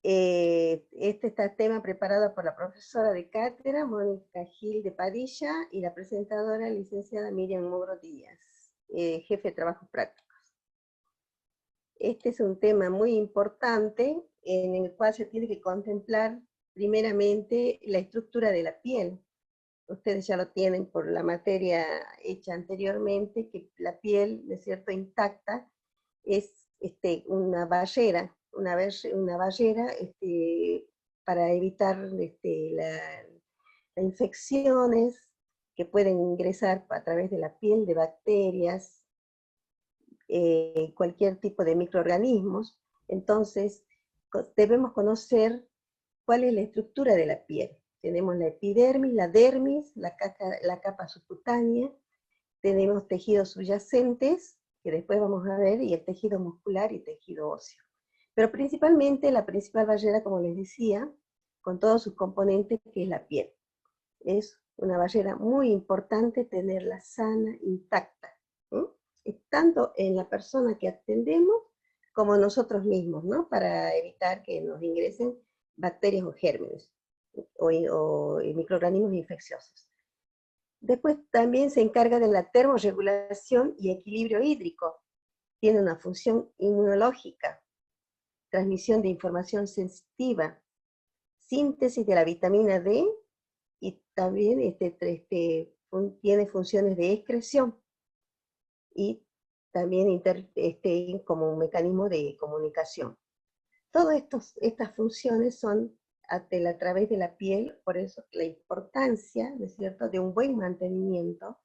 Este está tema preparado por la profesora de cátedra, Mónica Gil de Padilla, y la presentadora, licenciada Miriam Mugro Díaz, jefe de trabajos prácticos. Este es un tema muy importante en el cual se tiene que contemplar primeramente la estructura de la piel. Ustedes ya lo tienen por la materia hecha anteriormente, que la piel, ¿no es cierto?, intacta, es una barrera, para evitar las infecciones que pueden ingresar a través de la piel, de bacterias, cualquier tipo de microorganismos. Entonces, debemos conocer cuál es la estructura de la piel. Tenemos la epidermis, la dermis, la capa subcutánea, tenemos tejidos subyacentes, que después vamos a ver, y el tejido muscular y tejido óseo. Pero principalmente, la principal barrera, como les decía, con todos sus componentes, que es la piel. Es una barrera muy importante tenerla sana, intacta, tanto en la persona que atendemos como nosotros mismos, ¿no? Para evitar que nos ingresen bacterias o gérmenes o microorganismos infecciosos. Después también se encarga de la termorregulación y equilibrio hídrico. Tiene una función inmunológica, transmisión de información sensitiva, síntesis de la vitamina D, y también tiene funciones de excreción y también como un mecanismo de comunicación. Todas estas funciones son a través de la piel, por eso la importancia, ¿no es cierto?, de un buen mantenimiento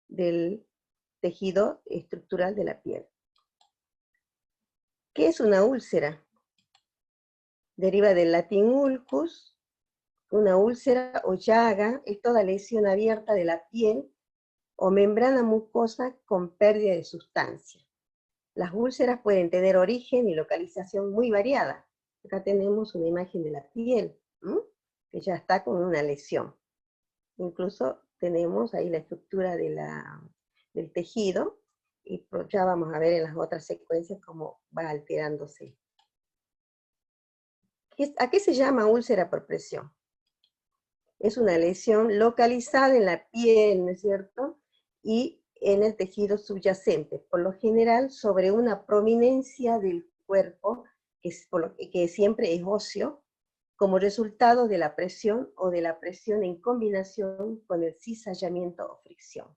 del tejido estructural de la piel. ¿Qué es una úlcera? Deriva del latín ulcus. Una úlcera o llaga es toda lesión abierta de la piel o membrana mucosa con pérdida de sustancia. Las úlceras pueden tener origen y localización muy variada. Acá tenemos una imagen de la piel, que ya está con una lesión. Incluso tenemos ahí la estructura del tejido, y ya vamos a ver en las otras secuencias cómo va alterándose. ¿A qué se llama úlcera por presión? Es una lesión localizada en la piel, ¿no es cierto?, y en el tejido subyacente, por lo general sobre una prominencia del cuerpo, que siempre es óseo, como resultado de la presión o de la presión en combinación con el cizallamiento o fricción.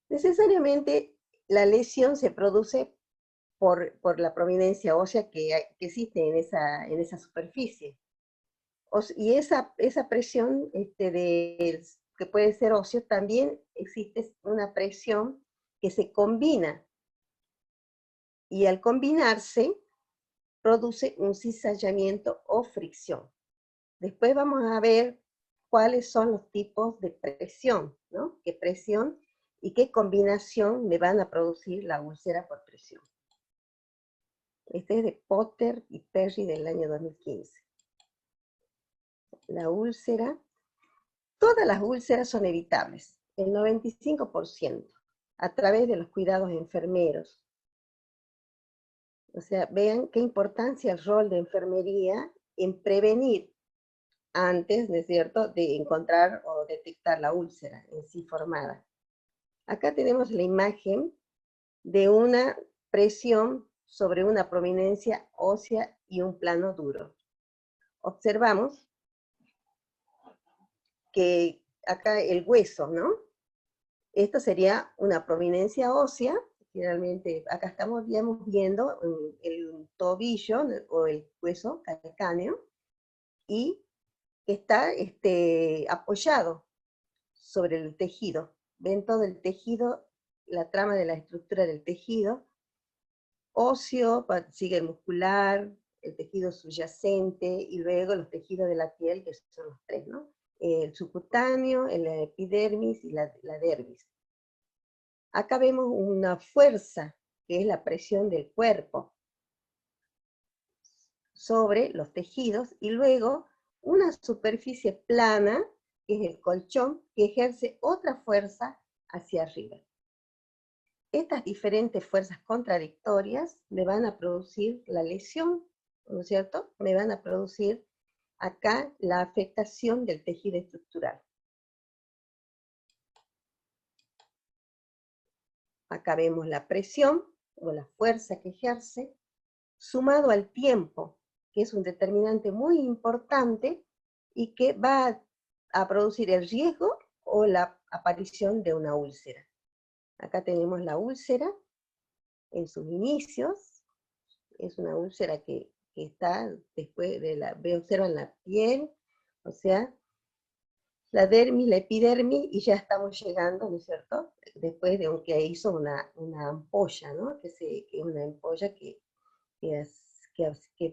Necesariamente la lesión se produce por la prominencia ósea que existe en esa superficie. Y esa presión que puede ser óseo, también existe una presión que se combina, y al combinarse produce un cizallamiento o fricción. Después vamos a ver cuáles son los tipos de presión, ¿no? ¿Qué presión y qué combinación me van a producir la úlcera por presión? Este es de Potter y Perry del año 2015. La úlcera. Todas las úlceras son evitables, el 95%, a través de los cuidados enfermeros. O sea, vean qué importancia el rol de enfermería en prevenir antes, ¿no es cierto?, de encontrar o detectar la úlcera en sí formada. Acá tenemos la imagen de una presión sobre una prominencia ósea y un plano duro. Observamos que acá el hueso, ¿no? Esto sería una prominencia ósea. Generalmente acá estamos viendo el tobillo o el hueso calcáneo, y está apoyado sobre el tejido. Ven todo el tejido, la trama de la estructura del tejido óseo, sigue el muscular, el tejido subyacente, y luego los tejidos de la piel, que son los tres, ¿no? El subcutáneo, la epidermis y la dermis. Acá vemos una fuerza, que es la presión del cuerpo sobre los tejidos, y luego una superficie plana, que es el colchón, que ejerce otra fuerza hacia arriba. Estas diferentes fuerzas contradictorias le van a producir la lesión ¿no es cierto? Me van a producir acá la afectación del tejido estructural. Acá vemos la presión o la fuerza que ejerce, sumado al tiempo, que es un determinante muy importante y que va a producir el riesgo o la aparición de una úlcera. Acá tenemos la úlcera en sus inicios, es una úlcera que está después de observan la piel, o sea, la dermis, la epidermis, y ya estamos llegando, ¿no es cierto? Después de que hizo una ampolla, ¿no? Que es una ampolla que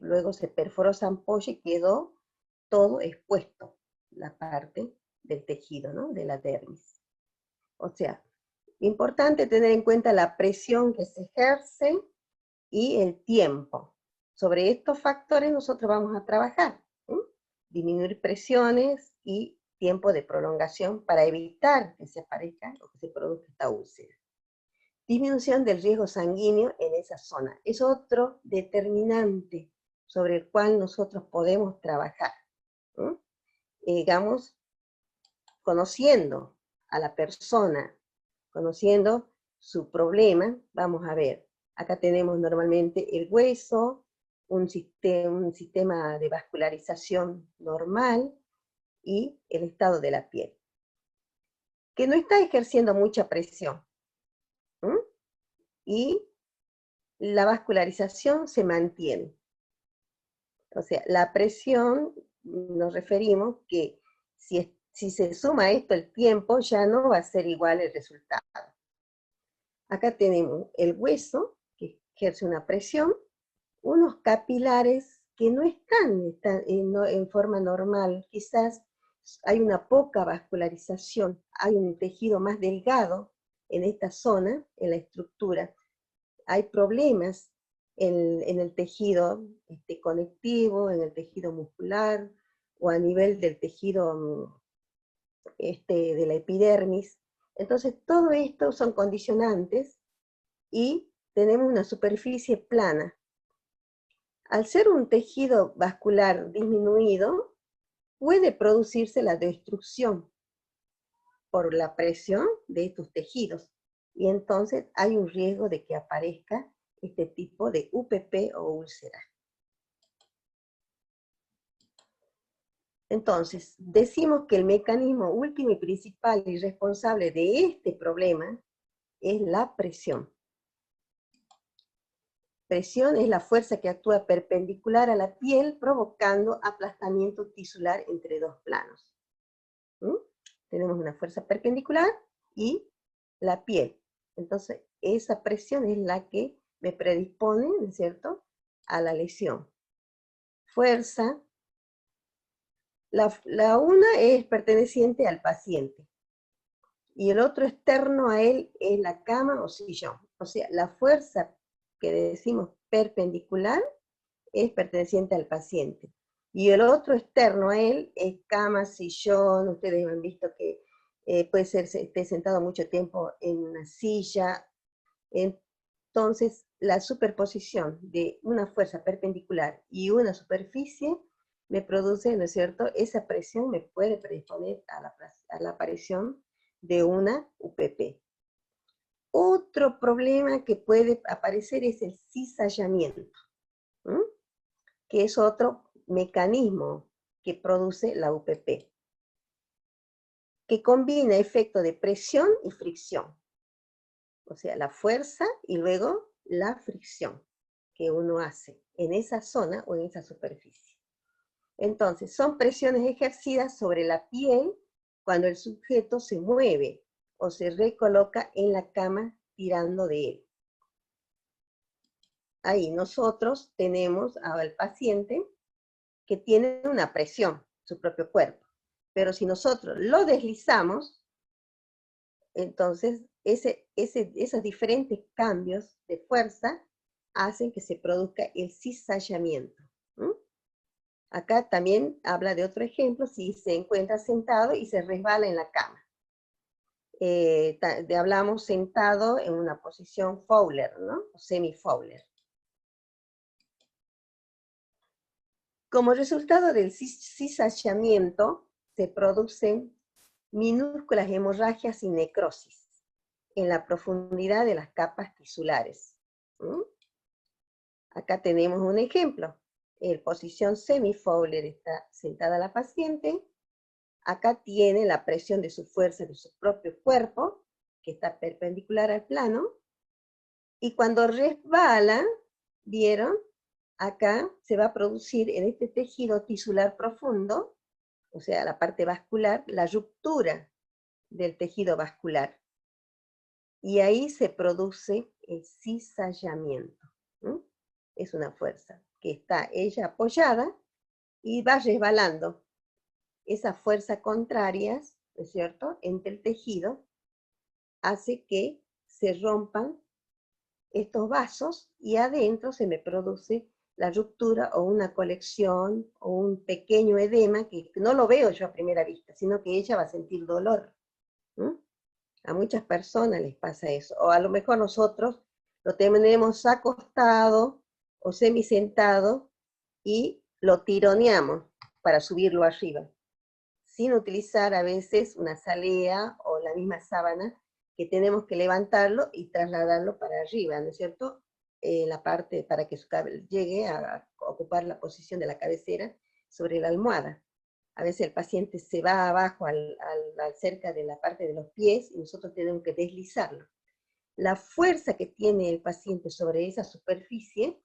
luego se perforó esa ampolla y quedó todo expuesto, la parte del tejido, ¿no? De la dermis. O sea, importante tener en cuenta la presión que se ejerce y el tiempo. Sobre estos factores nosotros vamos a trabajar. Disminuir presiones y tiempo de prolongación para evitar que se aparezca o que se produzca esta úlcera. Disminución del riesgo sanguíneo en esa zona. Es otro determinante sobre el cual nosotros podemos trabajar. Digamos, conociendo a la persona, conociendo su problema, vamos a ver. Acá tenemos normalmente el hueso, un sistema de vascularización normal y el estado de la piel, que no está ejerciendo mucha presión. Y la vascularización se mantiene. O sea, la presión, nos referimos que si se suma a esto el tiempo, ya no va a ser igual el resultado. Acá tenemos el hueso, que ejerce una presión, unos capilares que no están en forma normal, quizás hay una poca vascularización, hay un tejido más delgado en esta zona, en la estructura, hay problemas en el tejido conectivo, en el tejido muscular, o a nivel del tejido de la epidermis. Entonces, todo esto son condicionantes y tenemos una superficie plana. Al ser un tejido vascular disminuido, puede producirse la destrucción por la presión de estos tejidos. Y entonces hay un riesgo de que aparezca este tipo de UPP o úlcera. Entonces, decimos que el mecanismo último y principal y responsable de este problema es la presión. Presión es la fuerza que actúa perpendicular a la piel, provocando aplastamiento tisular entre dos planos. Tenemos una fuerza perpendicular y la piel. Entonces, esa presión es la que me predispone, ¿no es cierto?, a la lesión. Fuerza. La una es perteneciente al paciente, y el otro externo a él es la cama o sillón. O sea, la fuerza que decimos perpendicular es perteneciente al paciente. Y el otro externo a él es cama, sillón. Ustedes han visto que puede ser, esté sentado mucho tiempo en una silla. Entonces, la superposición de una fuerza perpendicular y una superficie me produce, ¿no es cierto?, esa presión me puede predisponer a la aparición de una UPP. Otro problema que puede aparecer es el cizallamiento, que es otro mecanismo que produce la UPP, que combina efecto de presión y fricción. O sea, la fuerza y luego la fricción que uno hace en esa zona o en esa superficie. Entonces, son presiones ejercidas sobre la piel cuando el sujeto se mueve o se recoloca en la cama tirando de él. Ahí nosotros tenemos al paciente que tiene una presión, su propio cuerpo. Pero si nosotros lo deslizamos, entonces esos diferentes cambios de fuerza hacen que se produzca el cizallamiento. Acá también habla de otro ejemplo, si se encuentra sentado y se resbala en la cama. Hablamos sentado en una posición Fowler, ¿no? O semi-Fowler. Como resultado del cizallamiento, se producen minúsculas hemorragias y necrosis en la profundidad de las capas tisulares. Acá tenemos un ejemplo. En posición semi-Fowler está sentada la paciente. Acá tiene la presión de su fuerza de su propio cuerpo, que está perpendicular al plano. Y cuando resbala, ¿vieron? Acá se va a producir en este tejido tisular profundo, o sea, la parte vascular, la ruptura del tejido vascular. Y ahí se produce el cizallamiento. Es una fuerza que está ella apoyada y va resbalando. Esa fuerza contraria, ¿no es cierto?, entre el tejido, hace que se rompan estos vasos y adentro se me produce la ruptura o una colección o un pequeño edema que no lo veo yo a primera vista, sino que ella va a sentir dolor. A muchas personas les pasa eso, o a lo mejor nosotros lo tenemos acostado o semisentado y lo tironeamos para subirlo arriba, sin utilizar a veces una salea o la misma sábana, que tenemos que levantarlo y trasladarlo para arriba, ¿no es cierto? La parte para que su cabello llegue a ocupar la posición de la cabecera sobre la almohada. A veces el paciente se va abajo cerca de la parte de los pies y nosotros tenemos que deslizarlo. La fuerza que tiene el paciente sobre esa superficie,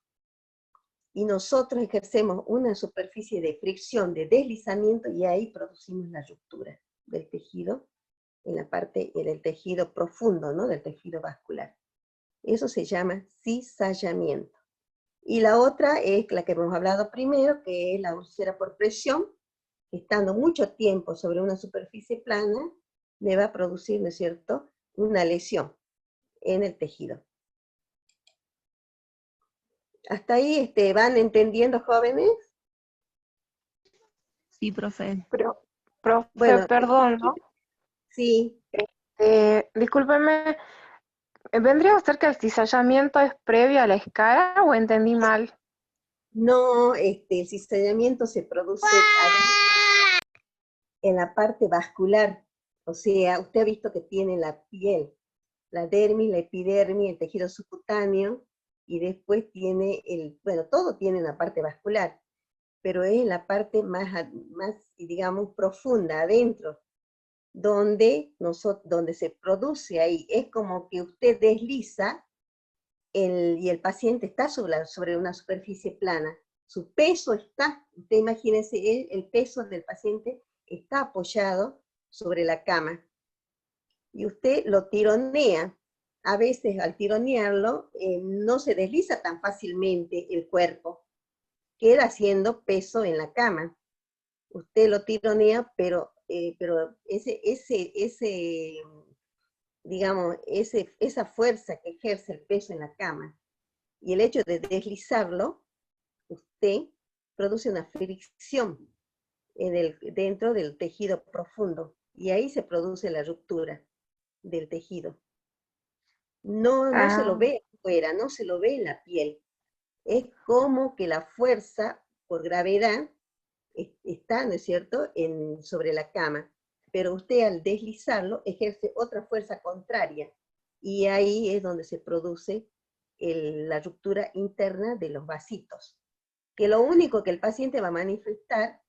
y nosotros ejercemos una superficie de fricción, de deslizamiento, y ahí producimos la ruptura del tejido, en la parte del tejido profundo, ¿no?, del tejido vascular. Eso se llama cizallamiento. Y la otra es la que hemos hablado primero, que es la úlcera por presión, que estando mucho tiempo sobre una superficie plana, me va a producir, ¿no es cierto?, una lesión en el tejido. ¿Hasta ahí van entendiendo, jóvenes? Sí, profe. Pero, profe, Bueno, perdón, ¿no? sí. Discúlpeme, ¿vendría a ser que el cizallamiento es previo a la escara o entendí mal? No, el cizallamiento se produce en la parte vascular. O sea, usted ha visto que tiene la piel, la dermis, la epidermis, el tejido subcutáneo, y después tiene bueno, todo tiene una parte vascular, pero es en la parte más, digamos, profunda, adentro, donde se produce ahí. Es como que usted desliza y el paciente está sobre una superficie plana. Su peso está, usted imagínese, el peso del paciente está apoyado sobre la cama. Y usted lo tironea. A veces al tironearlo no se desliza tan fácilmente el cuerpo, queda haciendo peso en la cama. Usted lo tironea, pero digamos, esa fuerza que ejerce el peso en la cama y el hecho de deslizarlo, usted produce una fricción dentro del tejido profundo, y ahí se produce la ruptura del tejido. No se lo ve afuera, no se lo ve en la piel. Es como que la fuerza, por gravedad, está, ¿no es cierto?, sobre la cama, pero usted al deslizarlo ejerce otra fuerza contraria, y ahí es donde se produce la ruptura interna de los vasitos, que lo único que el paciente va a manifestar,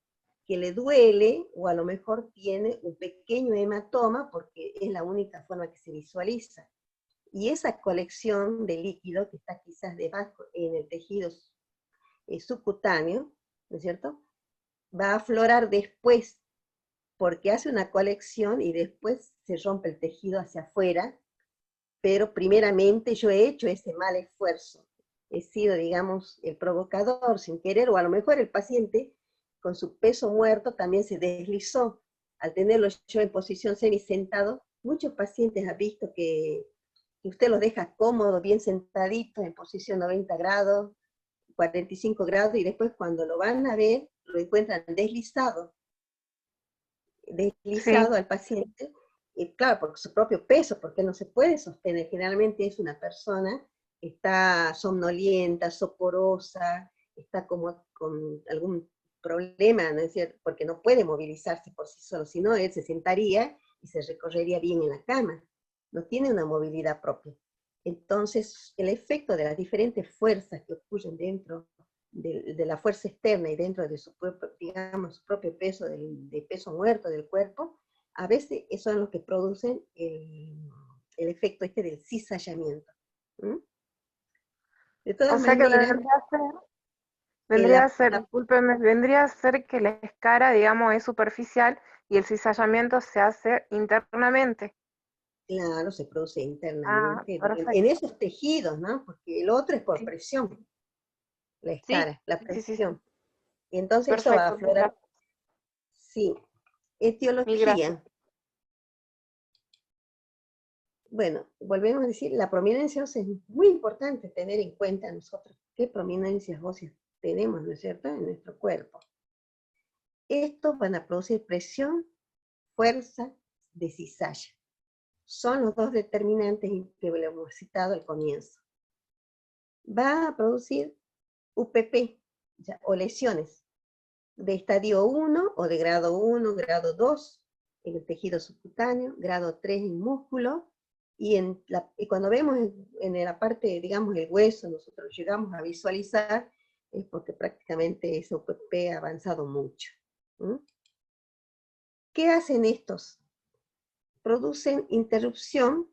que le duele, o a lo mejor tiene un pequeño hematoma, porque es la única forma que se visualiza. Y esa colección de líquido que está quizás debajo en el tejido subcutáneo, ¿no es cierto?, va a aflorar después, porque hace una colección y después se rompe el tejido hacia afuera, pero primeramente yo he hecho ese mal esfuerzo. He sido, digamos, el provocador sin querer, o a lo mejor el paciente, con su peso muerto, también se deslizó. Al tenerlo yo en posición semisentado, muchos pacientes han visto que usted los deja cómodos, bien sentaditos, en posición 90 grados, 45 grados, y después cuando lo van a ver, lo encuentran deslizado Sí. al paciente, y claro, por su propio peso, porque no se puede sostener. Generalmente es una persona que está somnolienta, soporosa, está como con algún problema, ¿no es cierto? Porque no puede movilizarse por sí solo, si no, él se sentaría y se recorrería bien en la cama. No tiene una movilidad propia. Entonces, el efecto de las diferentes fuerzas que ocurren dentro de la fuerza externa y dentro de su propio, digamos, su propio peso, de peso muerto del cuerpo, a veces son los que producen el efecto este del cizallamiento. ¿Mm? De O todas sea que maneras, vendría a ser, la discúlpeme, vendría a ser que la escara, digamos, es superficial y el cizallamiento se hace internamente. claro, se produce Ah, internamente en perfecto. esos tejidos, ¿no? Porque el otro es por Sí, presión, la sí, escara, la sí, sí, sí. presión. Y entonces eso va a Perfecto, aflorar. Sí, mil gracias. etiología. Bueno, volvemos a decir, la prominencia ósea es muy importante tener en cuenta nosotros qué prominencias óseas tenemos, ¿no es cierto?, en nuestro cuerpo. Estos van a producir presión, fuerza de cizalla. Son los dos determinantes que lo hemos citado al comienzo. Va a producir UPP, ya, o lesiones de estadio 1 o de grado 1, grado 2 en el tejido subcutáneo, grado 3 en músculo, y cuando vemos en la parte, digamos, el hueso, nosotros llegamos a visualizar, es porque prácticamente ese UPP ha avanzado mucho. ¿Mm? ¿Qué hacen estos? Producen interrupción,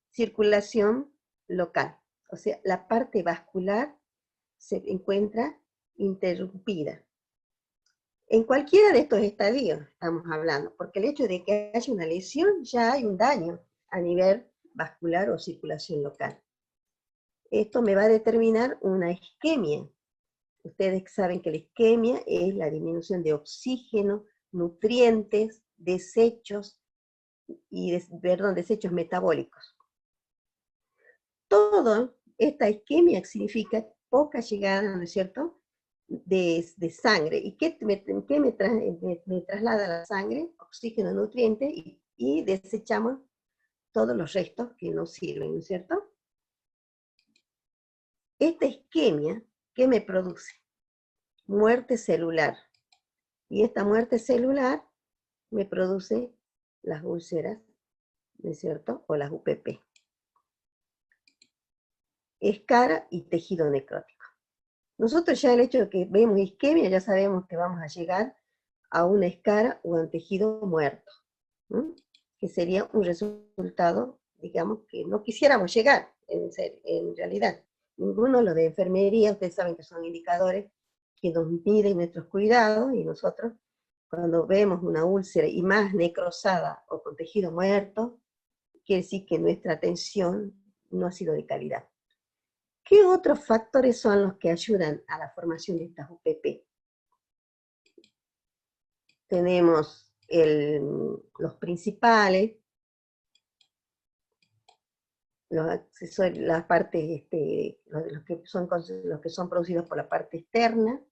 circulación local. O sea, la parte vascular se encuentra interrumpida. En cualquiera de estos estadios estamos hablando, porque el hecho de que haya una lesión, ya hay un daño a nivel vascular o circulación local. Esto me va a determinar una isquemia. Ustedes saben que la isquemia es la disminución de oxígeno, nutrientes, desechos, desechos metabólicos. Todo esta isquemia significa poca llegada, ¿no es cierto?, de sangre. ¿Y qué me traslada la sangre? Oxígeno, nutrientes, y desechamos todos los restos que no sirven, ¿no es cierto? Esta isquemia, ¿qué me produce? Muerte celular. Y esta muerte celular me produce las úlceras, ¿no es cierto?, o las UPP. Escara y tejido necrótico. Nosotros ya el hecho de que vemos isquemia, ya sabemos que vamos a llegar a una escara o a un tejido muerto, ¿no?, que sería un resultado, digamos, que no quisiéramos llegar, en realidad. Ninguno de los de enfermería, ustedes saben que son indicadores que nos miden nuestros cuidados, y nosotros, cuando vemos una úlcera y más necrosada o con tejido muerto, quiere decir que nuestra atención no ha sido de calidad. ¿Qué otros factores son los que ayudan a la formación de estas UPP? Tenemos los principales, los accesorios, las partes, los que son producidos por la parte externa.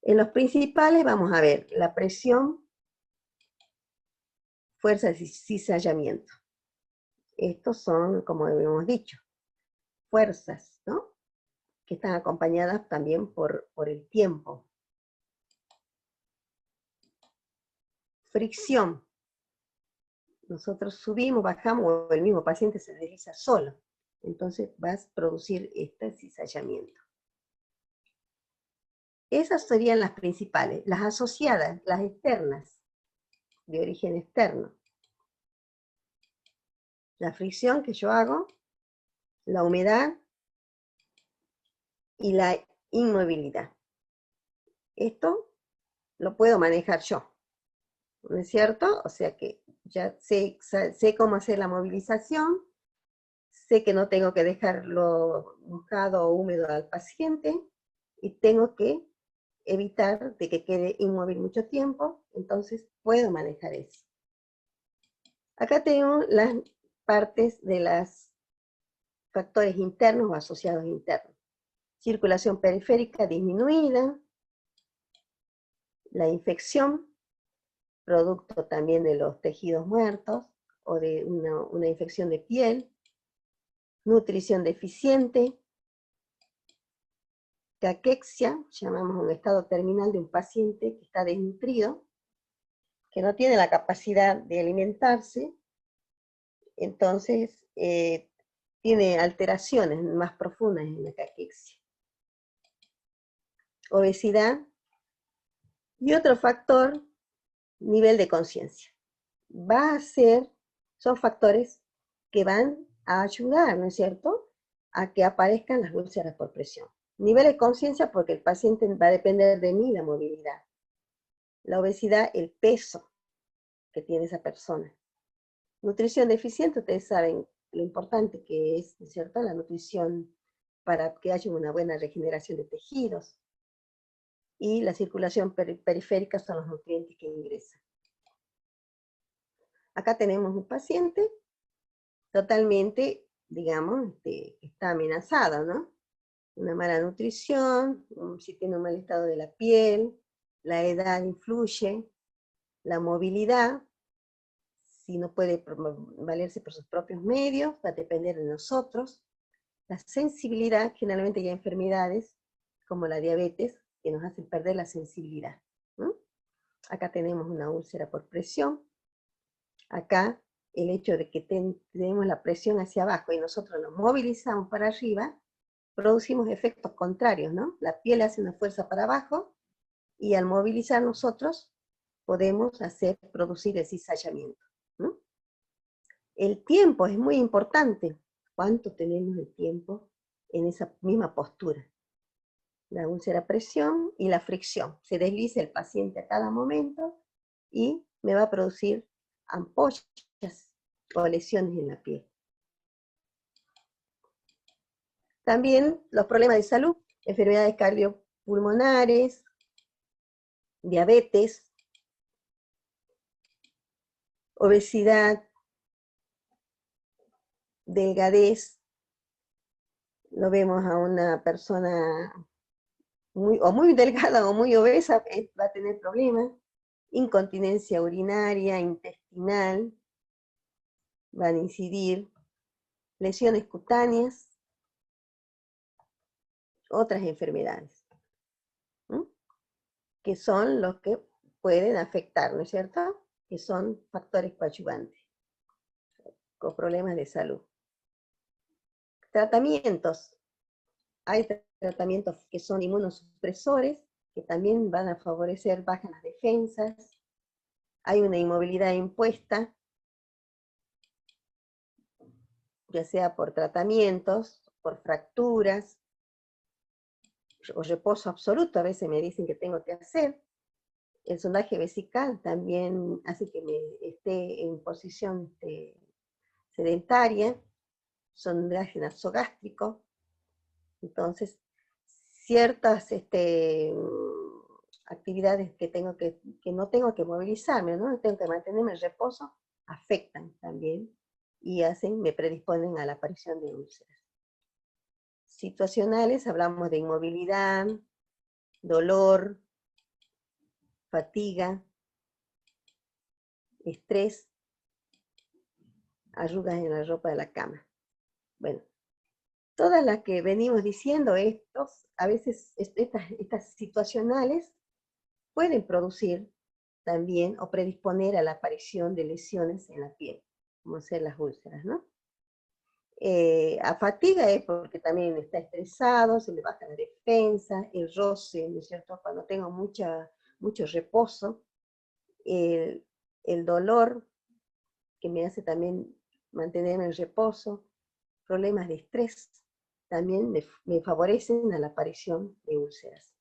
En los principales vamos a ver la presión, fuerza de cizallamiento. Estos son, como habíamos dicho, fuerzas, ¿no?, que están acompañadas también por el tiempo. Fricción. Nosotros subimos, bajamos, o el mismo paciente se desliza solo. Entonces vas a producir este cizallamiento. Esas serían las principales. Las asociadas, las externas, de origen externo. La fricción que yo hago, la humedad y la inmovilidad. Esto lo puedo manejar yo, ¿no es cierto? O sea que ya sé cómo hacer la movilización, sé que no tengo que dejarlo mojado o húmedo al paciente, y tengo que evitar de que quede inmóvil mucho tiempo, entonces puedo manejar eso. Acá tengo las partes de los factores internos o asociados internos. Circulación periférica disminuida, la infección, producto también de los tejidos muertos, o de una infección de piel, nutrición deficiente, caquexia, llamamos un estado terminal de un paciente que está desnutrido, que no tiene la capacidad de alimentarse, entonces tiene alteraciones más profundas en la caquexia. Obesidad. Y otro factor, nivel de conciencia. Son factores que van a ayudar, ¿no es cierto?, a que aparezcan las úlceras por presión. Nivel de conciencia porque el paciente va a depender de mí la movilidad. La obesidad, el peso que tiene esa persona. Nutrición deficiente, ustedes saben lo importante que es, ¿no es cierto?, la nutrición para que haya una buena regeneración de tejidos. Y la circulación periférica son los nutrientes que ingresan. Acá tenemos un paciente totalmente, digamos, está amenazado, ¿no? Una mala nutrición, si tiene un mal estado de la piel, la edad influye, la movilidad, si no puede valerse por sus propios medios, va a depender de nosotros. La sensibilidad, generalmente hay enfermedades como la diabetes, que nos hacen perder la sensibilidad, ¿no? Acá tenemos una úlcera por presión. Acá el hecho de que tenemos la presión hacia abajo y nosotros nos movilizamos para arriba, producimos efectos contrarios, ¿no? La piel hace una fuerza para abajo y al movilizar nosotros podemos producir el cizallamiento, ¿no? El tiempo es muy importante. ¿Cuánto tenemos de tiempo en esa misma postura? La úlcera a presión y la fricción. Se desliza el paciente a cada momento y me va a producir ampollas o lesiones en la piel. También los problemas de salud, enfermedades cardiopulmonares, diabetes, obesidad, delgadez. Lo vemos a una persona muy delgada o muy obesa, va a tener problemas. Incontinencia urinaria, intestinal, van a incidir. Lesiones cutáneas, otras enfermedades, ¿no?, que son los que pueden afectar, ¿no es cierto?, que son factores coadyuvantes, con problemas de salud. Tratamientos. Hay tratamientos que son inmunosupresores, que también van a favorecer, bajan las defensas. Hay una inmovilidad impuesta, ya sea por tratamientos, por fracturas, o reposo absoluto, a veces me dicen que tengo que hacer. El sondaje vesical también hace que me esté en posición sedentaria, sondaje nasogástrico. Entonces, ciertas actividades que no tengo que movilizarme, ¿no?, tengo que mantenerme en reposo, afectan también y me predisponen a la aparición de úlceras. Situacionales, hablamos de inmovilidad, dolor, fatiga, estrés, arrugas en la ropa de la cama. Bueno, todas las que venimos diciendo, a veces estas situacionales pueden producir también o predisponer a la aparición de lesiones en la piel, como ser las úlceras, ¿no? A fatiga es porque también está estresado, se le baja la defensa, el roce, ¿no es cierto?, cuando tengo mucho reposo, el dolor que me hace también mantenerme en reposo, problemas de estrés, también me favorecen a la aparición de úlceras.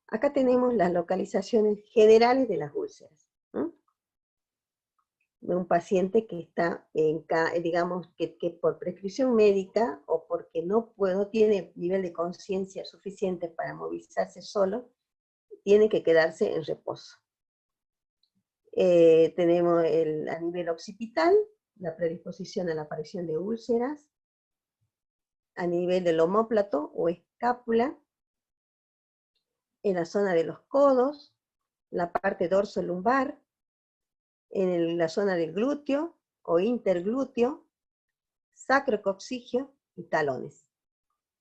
Acá tenemos las localizaciones generales de las úlceras, ¿no?, de un paciente que está, digamos, que por prescripción médica o porque no tiene nivel de conciencia suficiente para movilizarse solo, tiene que quedarse en reposo. Tenemos a nivel occipital, la predisposición a la aparición de úlceras, a nivel del omóplato o escápula, en la zona de los codos, la parte dorso-lumbar, en la zona del glúteo o interglúteo, sacrococcigio y talones.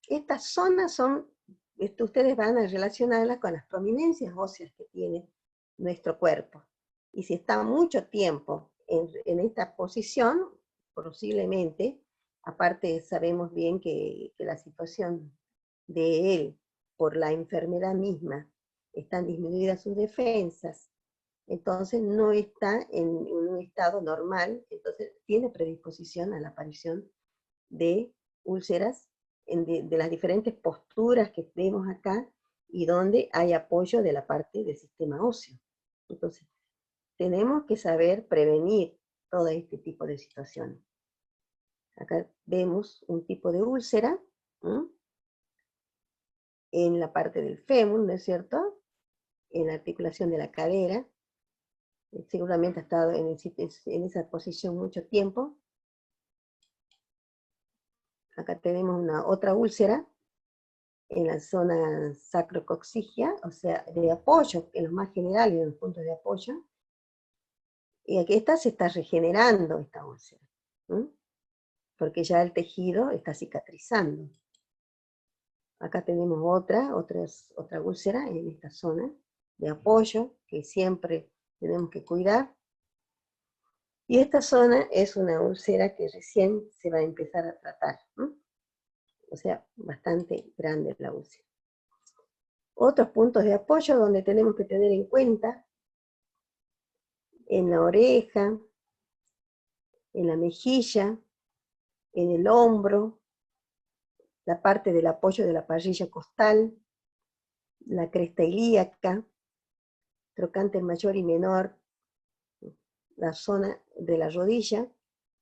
Estas zonas son ustedes van a relacionarla con las prominencias óseas que tiene nuestro cuerpo. Y si está mucho tiempo en esta posición, posiblemente, aparte sabemos bien que la situación de él, por la enfermedad misma, están disminuidas sus defensas, entonces no está en un estado normal, entonces tiene predisposición a la aparición de úlceras de las diferentes posturas que vemos acá y donde hay apoyo de la parte del sistema óseo. Entonces, tenemos que saber prevenir todo este tipo de situaciones. Acá vemos un tipo de úlcera, ¿m? En la parte del fémur, ¿no es cierto? En la articulación de la cadera. Seguramente ha estado en esa posición mucho tiempo. Acá tenemos otra úlcera en la zona sacrocoxigia, o sea, de apoyo, en los más generales, en los puntos de apoyo. Y aquí se está regenerando esta úlcera, ¿m? Porque ya el tejido está cicatrizando. Acá tenemos otra úlcera en esta zona de apoyo, que siempre tenemos que cuidar. Y esta zona es una úlcera que recién se va a empezar a tratar, ¿no? O sea, bastante grande la úlcera. Otros puntos de apoyo donde tenemos que tener en cuenta, en la oreja, en la mejilla, en el hombro, la parte del apoyo de la parrilla costal, la cresta ilíaca, trocánter mayor y menor, la zona de la rodilla,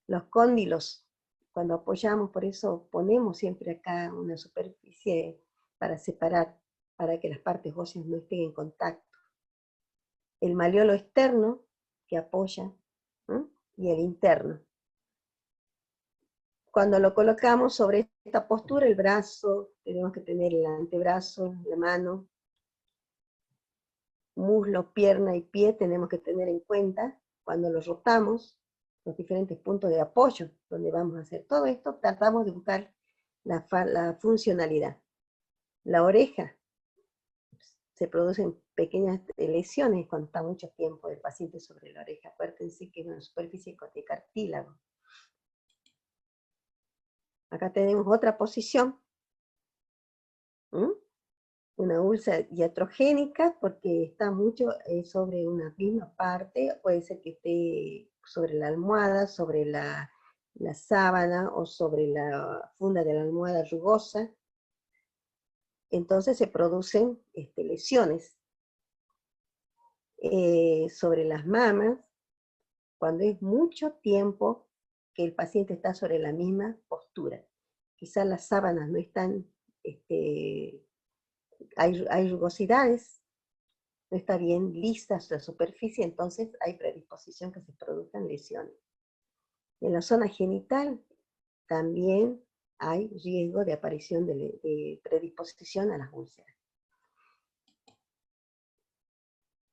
los cóndilos, cuando apoyamos, por eso ponemos siempre acá una superficie para separar, para que las partes óseas no estén en contacto. El malleolo externo, que apoya, ¿no? Y el interno. Cuando lo colocamos sobre esta postura, el brazo, tenemos que tener el antebrazo, la mano, muslo, pierna y pie, tenemos que tener en cuenta, cuando lo rotamos, los diferentes puntos de apoyo, donde vamos a hacer todo esto, tratamos de buscar la funcionalidad. La oreja, se producen pequeñas lesiones cuando está mucho tiempo el paciente sobre la oreja. Acuérdense que es una superficie de cartílago. Acá tenemos otra posición, una úlcera iatrogénica, porque está mucho sobre una misma parte, puede ser que esté sobre la almohada, sobre la sábana, o sobre la funda de la almohada rugosa. Entonces se producen lesiones sobre las mamas, cuando es mucho tiempo que el paciente está sobre la misma postura. Quizás las sábanas no están, hay rugosidades, no está bien lisa la superficie, entonces hay predisposición que se produzcan lesiones. En la zona genital también hay riesgo de aparición de predisposición a las úlceras.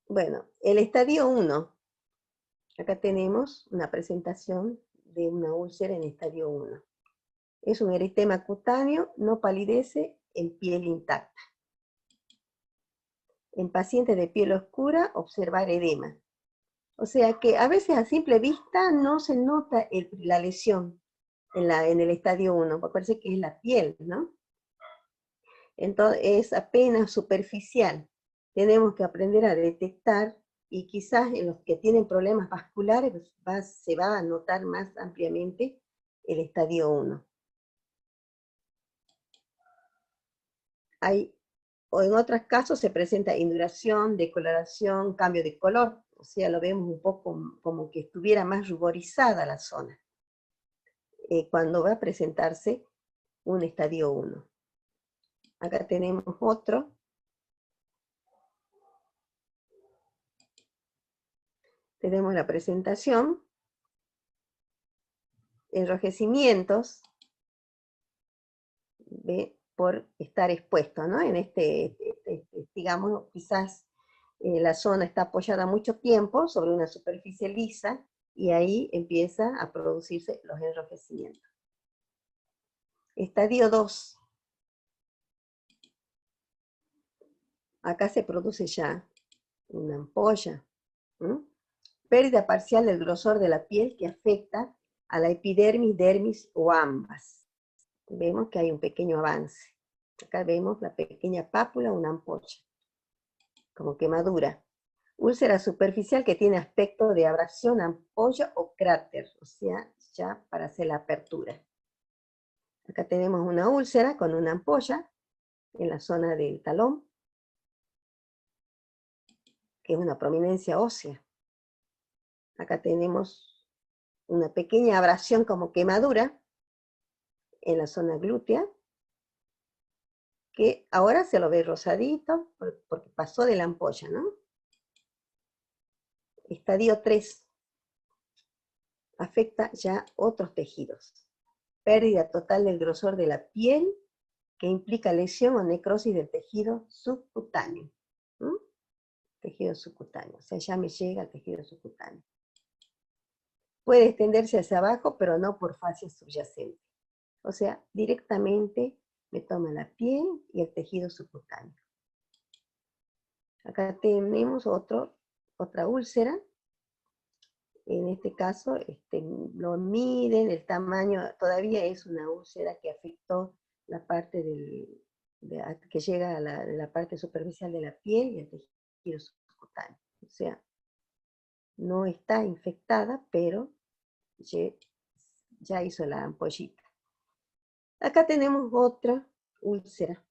Bueno, el estadio 1. Acá tenemos una presentación de una úlcera en estadio 1. Es un eritema cutáneo, no palidece, en piel intacta. En pacientes de piel oscura, observar edema. O sea que a veces a simple vista no se nota la lesión en el estadio 1, porque parece que es la piel, ¿no? Entonces es apenas superficial. Tenemos que aprender a detectar, y quizás en los que tienen problemas vasculares se va a notar más ampliamente el estadio 1. O en otros casos se presenta induración, decoloración, cambio de color, o sea, lo vemos un poco como que estuviera más ruborizada la zona, cuando va a presentarse un estadio 1. Acá tenemos otro. Tenemos la presentación, enrojecimientos, por estar expuesto, ¿no? En digamos, quizás la zona está apoyada mucho tiempo sobre una superficie lisa, y ahí empieza a producirse los enrojecimientos. Estadio 2. Acá se produce ya una ampolla. Pérdida parcial del grosor de la piel que afecta a la epidermis, dermis o ambas. Vemos que hay un pequeño avance. Acá vemos la pequeña pápula, una ampolla, como quemadura. Úlcera superficial que tiene aspecto de abrasión, ampolla o cráter, o sea, ya para hacer la apertura. Acá tenemos una úlcera con una ampolla en la zona del talón, que es una prominencia ósea. Acá tenemos una pequeña abrasión como quemadura en la zona glútea, que ahora se lo ve rosadito, porque pasó de la ampolla, ¿no? Estadio 3. Afecta ya otros tejidos. Pérdida total del grosor de la piel, que implica lesión o necrosis del tejido subcutáneo. Tejido subcutáneo, o sea, ya me llega al tejido subcutáneo. Puede extenderse hacia abajo, pero no por fascia subyacente. O sea, directamente me toma la piel y el tejido subcutáneo. Acá tenemos otra úlcera. En este caso, lo miden, el tamaño, todavía es una úlcera que afectó la parte que llega a la parte superficial de la piel y el tejido subcutáneo. O sea, no está infectada, pero ya hizo la ampollita. Acá tenemos otra úlcera.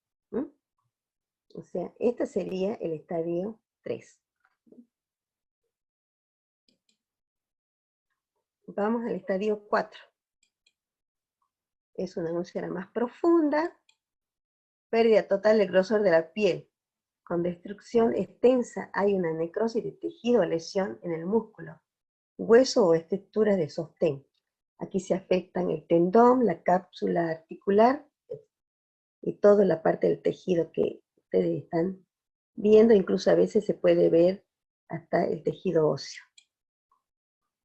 O sea, este sería el estadio 3. Vamos al estadio 4. Es una úlcera más profunda, pérdida total del grosor de la piel. Con destrucción extensa hay una necrosis de tejido o lesión en el músculo, hueso o estructuras de sostén. Aquí se afectan el tendón, la cápsula articular y toda la parte del tejido que ustedes están viendo. Incluso a veces se puede ver hasta el tejido óseo.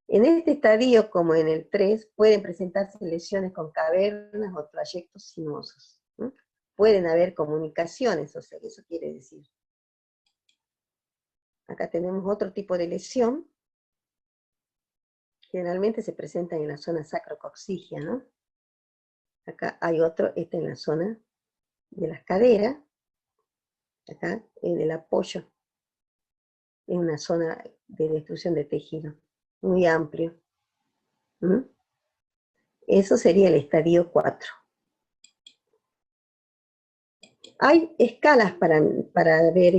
En este estadio, como en el 3, pueden presentarse lesiones con cavernas o trayectos sinuosos. Pueden haber comunicaciones, o sea, eso quiere decir. Acá tenemos otro tipo de lesión. Generalmente se presentan en la zona sacrococcígea, ¿no? Acá hay otro, en la zona de las caderas. Acá en el apoyo. En una zona de destrucción de tejido. Muy amplio. Eso sería el estadio 4. Hay escalas para ver,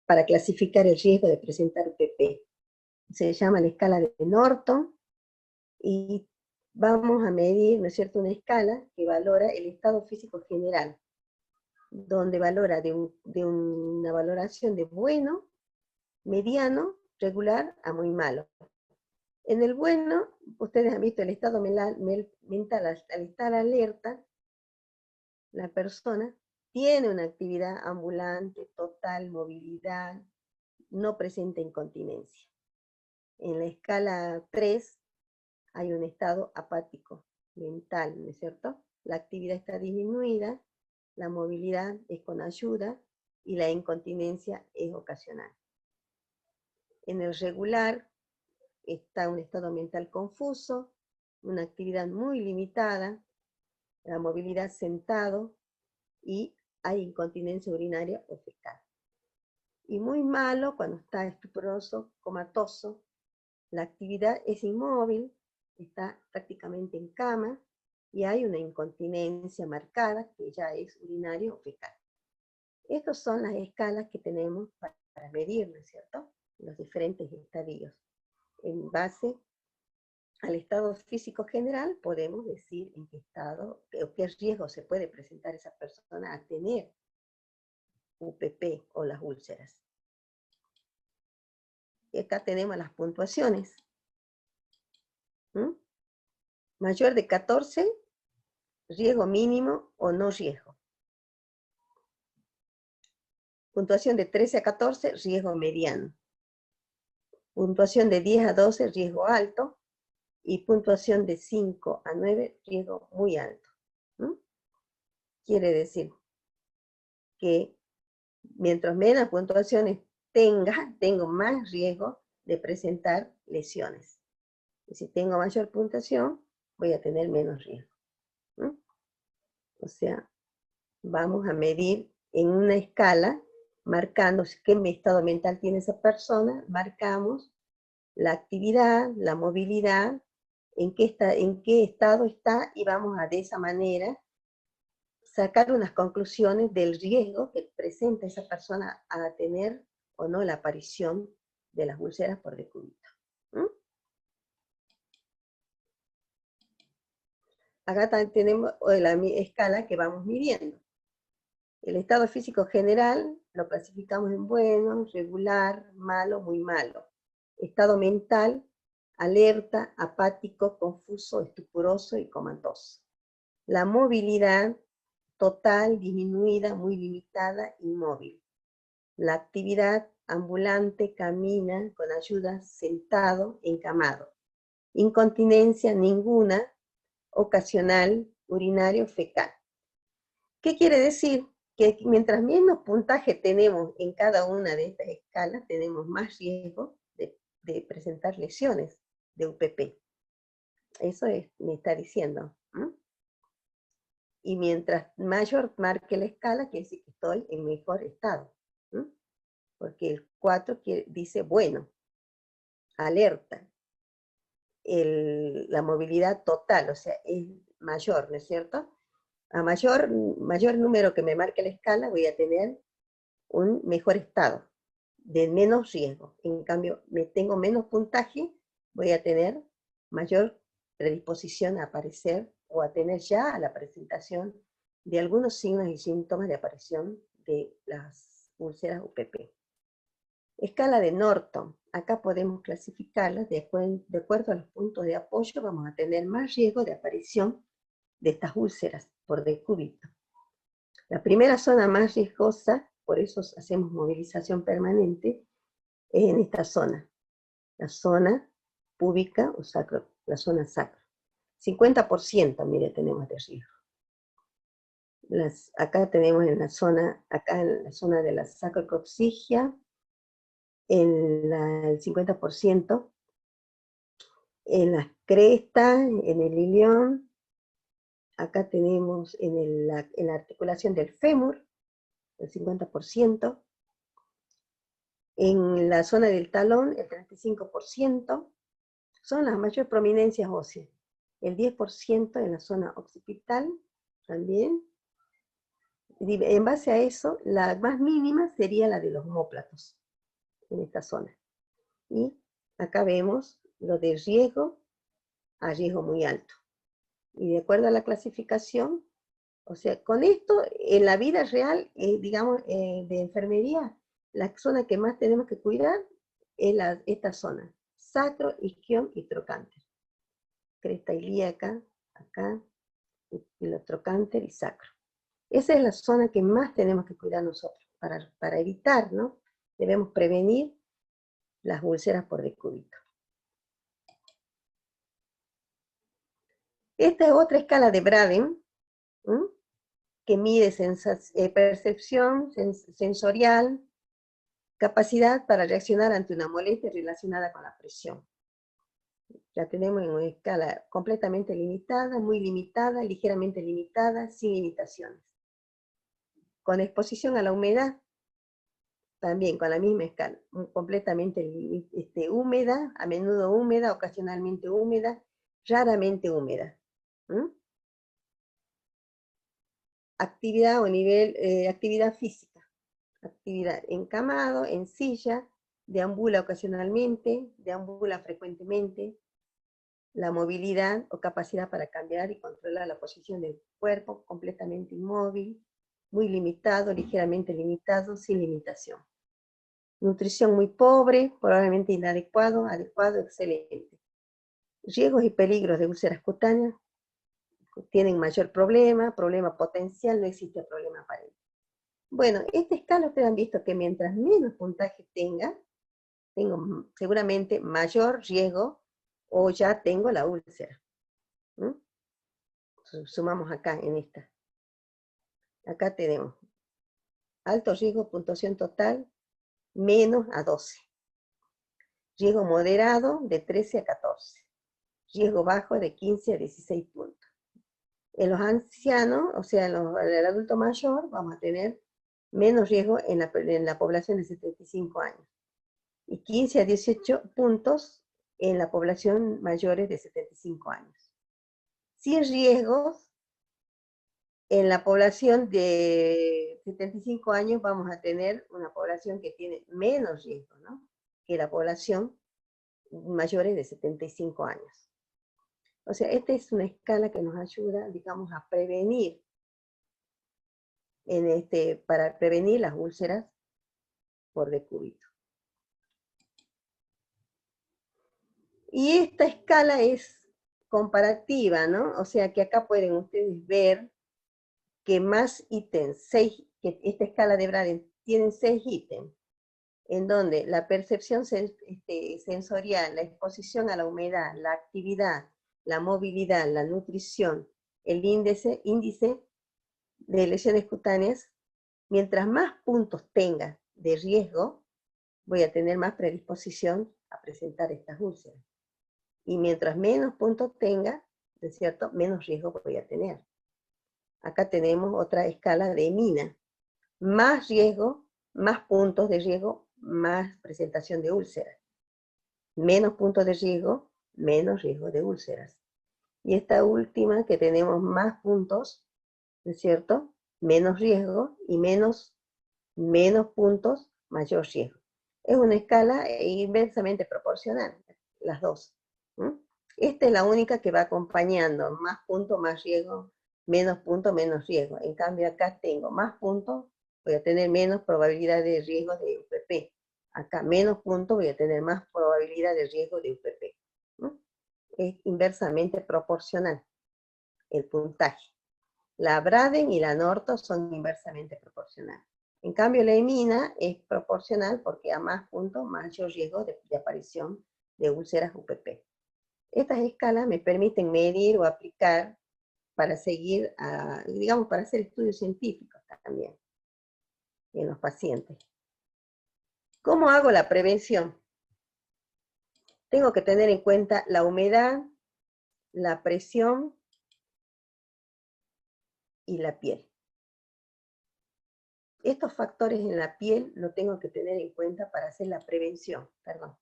para clasificar el riesgo de presentar UPP. Se llama la escala de Norton, y vamos a medir, ¿no es cierto?, una escala que valora el estado físico general, donde valora de una valoración de bueno, mediano, regular a muy malo. En el bueno, ustedes han visto el estado mental al estar alerta, la persona tiene una actividad ambulante, total, movilidad, no presenta incontinencia. En la escala 3 hay un estado apático, mental, ¿no es cierto? La actividad está disminuida, la movilidad es con ayuda y la incontinencia es ocasional. En el regular está un estado mental confuso, una actividad muy limitada, la movilidad sentado y hay incontinencia urinaria o fecal. Y muy malo cuando está estuporoso, comatoso, la actividad es inmóvil, está prácticamente en cama y hay una incontinencia marcada que ya es urinaria o fecal. Estas son las escalas que tenemos para medir, ¿no es cierto?, los diferentes estadios. En base al estado físico general podemos decir en qué estado, o qué riesgo se puede presentar esa persona a tener UPP o las úlceras. Y acá tenemos las puntuaciones. Mayor de 14, riesgo mínimo o no riesgo. Puntuación de 13 a 14, riesgo mediano. Puntuación de 10 a 12, riesgo alto. Y puntuación de 5 a 9, riesgo muy alto. Quiere decir que Mientras menos puntuaciones tenga, tengo más riesgo de presentar lesiones. Y si tengo mayor puntuación, voy a tener menos riesgo. ¿Mm? O sea, vamos a medir en una escala, marcando qué estado mental tiene esa persona, marcamos la actividad, la movilidad, en qué estado está, y vamos a de esa manera sacar unas conclusiones del riesgo que presenta esa persona a tener o no la aparición de las úlceras por decúbito. ¿Mm? Acá también tenemos la escala que vamos midiendo. El estado físico general lo clasificamos en bueno, regular, malo, muy malo. Estado mental, alerta, apático, confuso, estupuroso y comatoso. La movilidad, total, disminuida, muy limitada, inmóvil. La actividad, ambulante, camina, con ayuda, sentado, encamado. Incontinencia, ninguna, ocasional, urinario, fecal. ¿Qué quiere decir? Que mientras menos puntaje tenemos en cada una de estas escalas, tenemos más riesgo de presentar lesiones de UPP. Eso me está diciendo. Y mientras mayor marque la escala, quiere decir que estoy en mejor estado. Porque el 4 dice bueno, alerta. La movilidad total, o sea, es mayor, ¿no es cierto? A mayor número que me marque la escala, voy a tener un mejor estado, de menos riesgo. En cambio, tengo menos puntaje, voy a tener mayor predisposición a aparecer o a tener ya la presentación de algunos signos y síntomas de aparición de las úlceras UPP. Escala de Norton. Acá podemos clasificarlas de acuerdo a los puntos de apoyo, vamos a tener más riesgo de aparición de estas úlceras por decúbito. La primera zona más riesgosa, por eso hacemos movilización permanente, es en esta zona, la zona púbica o sacro, la zona sacro. 50%, mire, tenemos de riesgo. Acá tenemos en la zona de la sacrocoxigia, el 50%, en las crestas, en el ilión, acá tenemos en la articulación del fémur, el 50%, en la zona del talón, el 35%, son las mayores prominencias óseas. El 10% en la zona occipital, también. En base a eso, la más mínima sería la de los omóplatos, en esta zona. Y acá vemos lo de riesgo a riesgo muy alto. Y de acuerdo a la clasificación, o sea, con esto, en la vida real, digamos, de enfermería, la zona que más tenemos que cuidar es esta zona, sacro, isquion y trocánter. Cresta ilíaca, acá, y los trocánter y sacro. Esa es la zona que más tenemos que cuidar nosotros, para evitar, ¿no? Debemos prevenir las úlceras por decúbito. Esta es otra escala de Braden, que mide percepción sensorial, capacidad para reaccionar ante una molestia relacionada con la presión. La tenemos en una escala completamente limitada, muy limitada, ligeramente limitada, sin limitaciones. Con exposición a la humedad, también con la misma escala, completamente húmeda, a menudo húmeda, ocasionalmente húmeda, raramente húmeda. Actividad o nivel, actividad física. Actividad encamado, en silla, deambula ocasionalmente, deambula frecuentemente. La movilidad o capacidad para cambiar y controlar la posición del cuerpo, completamente inmóvil, muy limitado, ligeramente limitado, sin limitación. Nutrición muy pobre, probablemente inadecuado, adecuado, excelente. Riesgos y peligros de úlceras cutáneas, tienen mayor problema potencial, no existe problema aparente. Bueno, esta escala ustedes han visto que mientras menos puntaje tengo seguramente mayor riesgo o ya tengo la úlcera. Sumamos acá en esta. Acá tenemos Alto riesgo, puntuación total, menos a 12. Riesgo moderado, de 13 a 14. Riesgo bajo, de 15 a 16 puntos. En los ancianos, o sea, en el adulto mayor, vamos a tener menos riesgo en la población de 75 años. Y 15 a 18 puntos en la población mayores de 75 años. Sin riesgos, en la población de 75 años vamos a tener una población que tiene menos riesgo, ¿no?, que la población mayores de 75 años. O sea, esta es una escala que nos ayuda, digamos, a prevenir, para prevenir las úlceras por decúbito. Y esta escala es comparativa, ¿no? O sea, que acá pueden ustedes ver que más ítems, que esta escala de Braden tiene 6 ítems, en donde la percepción sensorial, la exposición a la humedad, la actividad, la movilidad, la nutrición, el índice de lesiones cutáneas, mientras más puntos tenga de riesgo, voy a tener más predisposición a presentar estas úlceras. Y mientras menos puntos tenga, ¿de cierto?, menos riesgo voy a tener. Acá tenemos otra escala de Mina. Más riesgo, más puntos de riesgo, más presentación de úlceras. Menos puntos de riesgo, menos riesgo de úlceras. Y esta última, que tenemos más puntos, ¿no es cierto?, menos riesgo, y menos puntos, mayor riesgo. Es una escala inversamente proporcional, las dos. Esta es la única que va acompañando, más puntos, más riesgo, menos puntos, menos riesgo. En cambio acá tengo más puntos, voy a tener menos probabilidad de riesgo de UPP. Acá menos puntos, voy a tener más probabilidad de riesgo de UPP. Es inversamente proporcional el puntaje. La Braden y la Norton son inversamente proporcionales. En cambio, la Emina es proporcional porque a más puntos, mayor riesgo de aparición de úlceras UPP. Estas escalas me permiten medir o aplicar para seguir, digamos, para hacer estudios científicos también en los pacientes. ¿Cómo hago la prevención? Tengo que tener en cuenta la humedad, la presión y la piel. Estos factores en la piel lo tengo que tener en cuenta para hacer la prevención. Perdón.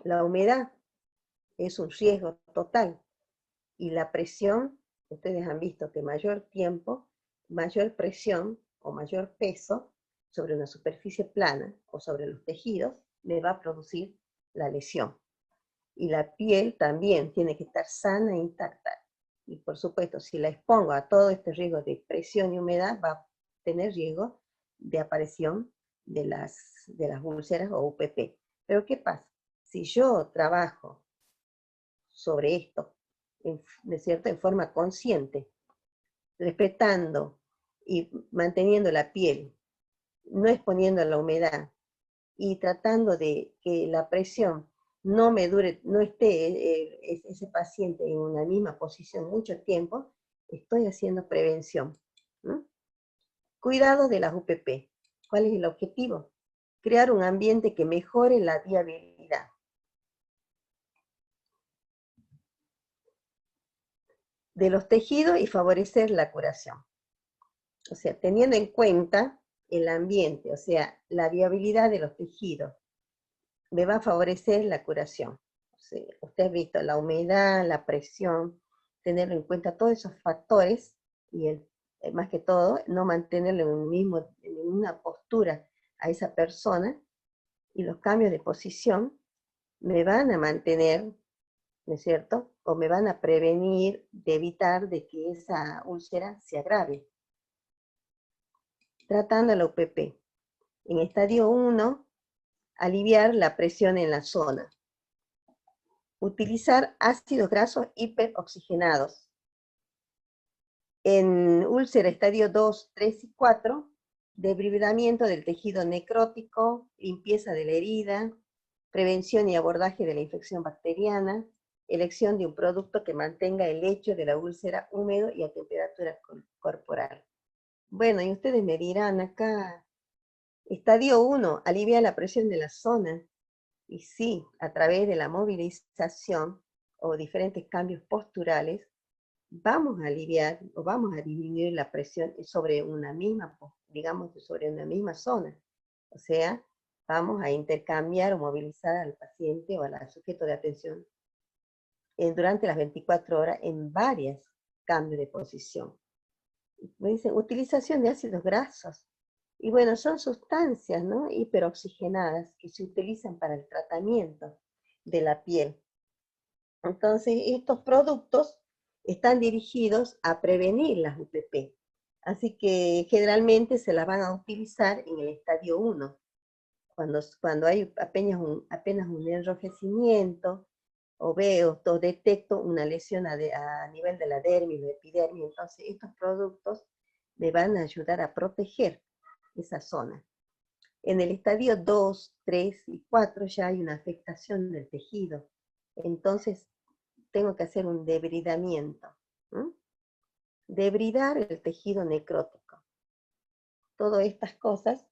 La humedad es un riesgo total, y la presión, ustedes han visto que mayor tiempo, mayor presión o mayor peso sobre una superficie plana o sobre los tejidos me va a producir la lesión. Y la piel también tiene que estar sana e intacta. Y por supuesto, si la expongo a todo este riesgo de presión y humedad, va a tener riesgo de aparición de las úlceras o UPP. Pero ¿qué pasa? Si yo trabajo sobre esto, ¿de cierto?, en forma consciente, respetando y manteniendo la piel, no exponiendo a la humedad, y tratando de que la presión no me dure, no esté ese paciente en una misma posición mucho tiempo, estoy haciendo prevención. Cuidado de las UPP. ¿Cuál es el objetivo? Crear un ambiente que mejore la viabilidad. De los tejidos y favorecer la curación. O sea, teniendo en cuenta el ambiente, o sea, la viabilidad de los tejidos, me va a favorecer la curación. O sea, usted ha visto la humedad, la presión, tenerlo en cuenta todos esos factores, y más que todo, no mantenerlo en una postura a esa persona, y los cambios de posición me van a mantener, ¿no es cierto?, o me van a prevenir de evitar de que esa úlcera se agrave. Tratando la UPP. En estadio 1, aliviar la presión en la zona. Utilizar ácidos grasos hiperoxigenados. En úlcera estadio 2, 3 y 4, debridamiento del tejido necrótico, limpieza de la herida, prevención y abordaje de la infección bacteriana, elección de un producto que mantenga el lecho de la úlcera húmedo y a temperatura corporal. Bueno, y ustedes me dirán acá, estadio 1, alivia la presión de la zona. Y sí, a través de la movilización o diferentes cambios posturales, vamos a aliviar o vamos a disminuir la presión sobre una misma, digamos, sobre una misma zona. O sea, vamos a intercambiar o movilizar al paciente o al sujeto de atención durante las 24 horas en varios cambios de posición. Me dicen, utilización de ácidos grasos. Y bueno, son sustancias, ¿no?, hiperoxigenadas que se utilizan para el tratamiento de la piel. Entonces, estos productos están dirigidos a prevenir las UPP. Así que generalmente se las van a utilizar en el estadio 1, cuando hay apenas un enrojecimiento, o veo o detecto una lesión a nivel de la dermis o epidermis. Entonces, estos productos me van a ayudar a proteger esa zona. En el estadio 2, 3 y 4 ya hay una afectación del tejido. Entonces, tengo que hacer un debridamiento. Debridar el tejido necrótico. Todas estas cosas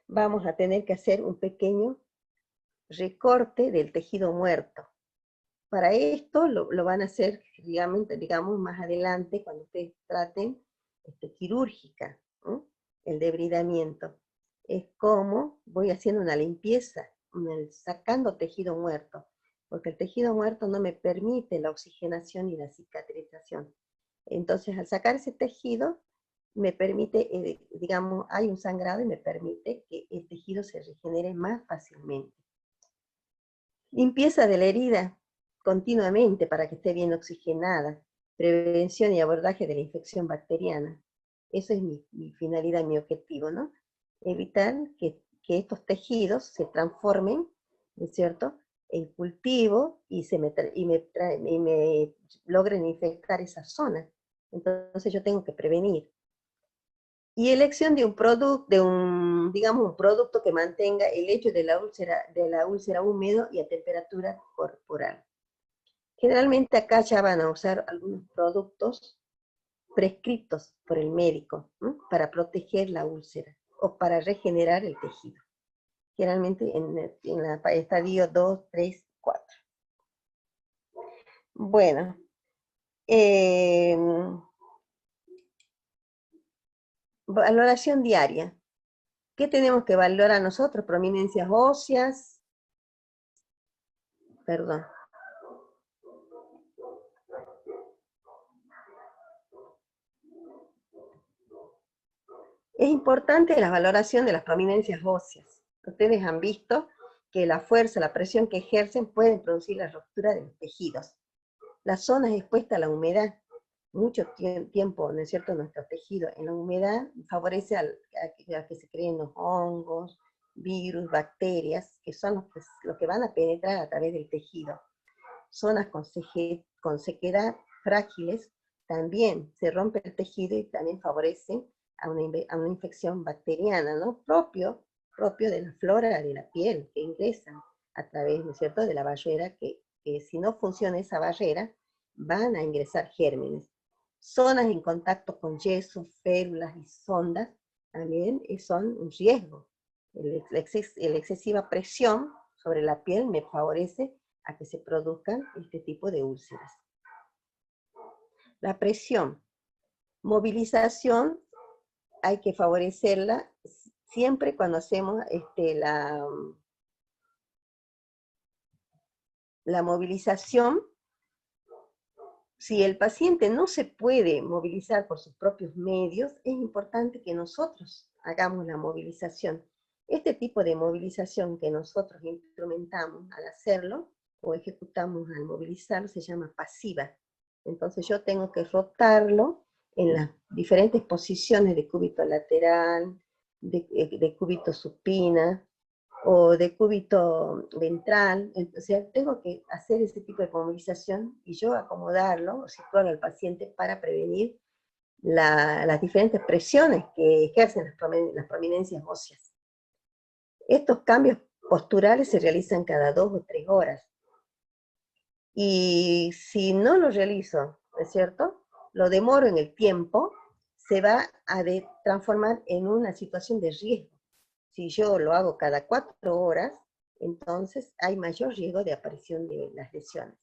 vamos a tener que hacer un pequeño recorte del tejido muerto. Para esto lo van a hacer, digamos, más adelante, cuando ustedes traten quirúrgica, el debridamiento. Es como voy haciendo una limpieza, sacando tejido muerto, porque el tejido muerto no me permite la oxigenación y la cicatrización. Entonces, al sacar ese tejido, me permite, digamos, hay un sangrado y me permite que el tejido se regenere más fácilmente. Limpieza de la herida continuamente para que esté bien oxigenada. Prevención y abordaje de la infección bacteriana. Eso es mi finalidad, mi objetivo, ¿no? Evitar que estos tejidos se transformen, ¿no es cierto?, en cultivo y me logren infectar esa zona. Entonces yo tengo que prevenir. Y elección de un producto, digamos, un producto que mantenga el hecho de la úlcera húmedo y a temperatura corporal. Generalmente acá ya van a usar algunos productos prescritos por el médico, ¿no?, para proteger la úlcera o para regenerar el tejido. Generalmente en el estadio 2, 3, 4. Bueno, valoración diaria. ¿Qué tenemos que valorar nosotros? Prominencias óseas. Perdón. Es importante la valoración de las prominencias óseas. Ustedes han visto que la fuerza, la presión que ejercen pueden producir la ruptura de los tejidos. Las zonas expuestas a la humedad, mucho tiempo, ¿no es cierto?, nuestro tejido en la humedad favorece a que se creen los hongos, virus, bacterias, que son los que van a penetrar a través del tejido. Zonas con sequedad frágiles, también se rompe el tejido y también favorecen a una infección bacteriana, ¿no?, propio de la flora de la piel, que ingresa a través, ¿no es cierto?, de la barrera, que si no funciona esa barrera, van a ingresar gérmenes. Zonas en contacto con yeso, férulas y sondas también son un riesgo. La excesiva presión sobre la piel me favorece a que se produzcan este tipo de úlceras. La presión. Movilización hay que favorecerla siempre cuando hacemos la movilización. Si el paciente no se puede movilizar por sus propios medios, es importante que nosotros hagamos la movilización. Este tipo de movilización que nosotros instrumentamos al hacerlo, o ejecutamos al movilizarlo, se llama pasiva. Entonces yo tengo que rotarlo en las diferentes posiciones de cúbito lateral, de cúbito supina, o de cúbito ventral. O sea, tengo que hacer ese tipo de movilización y yo acomodarlo o situarlo al paciente para prevenir las diferentes presiones que ejercen las prominencias óseas. Estos cambios posturales se realizan cada 2 o 3 horas. Y si no lo realizo, ¿no es cierto? Lo demoro en el tiempo, se va a transformar en una situación de riesgo. Si yo lo hago cada 4 horas, entonces hay mayor riesgo de aparición de las lesiones.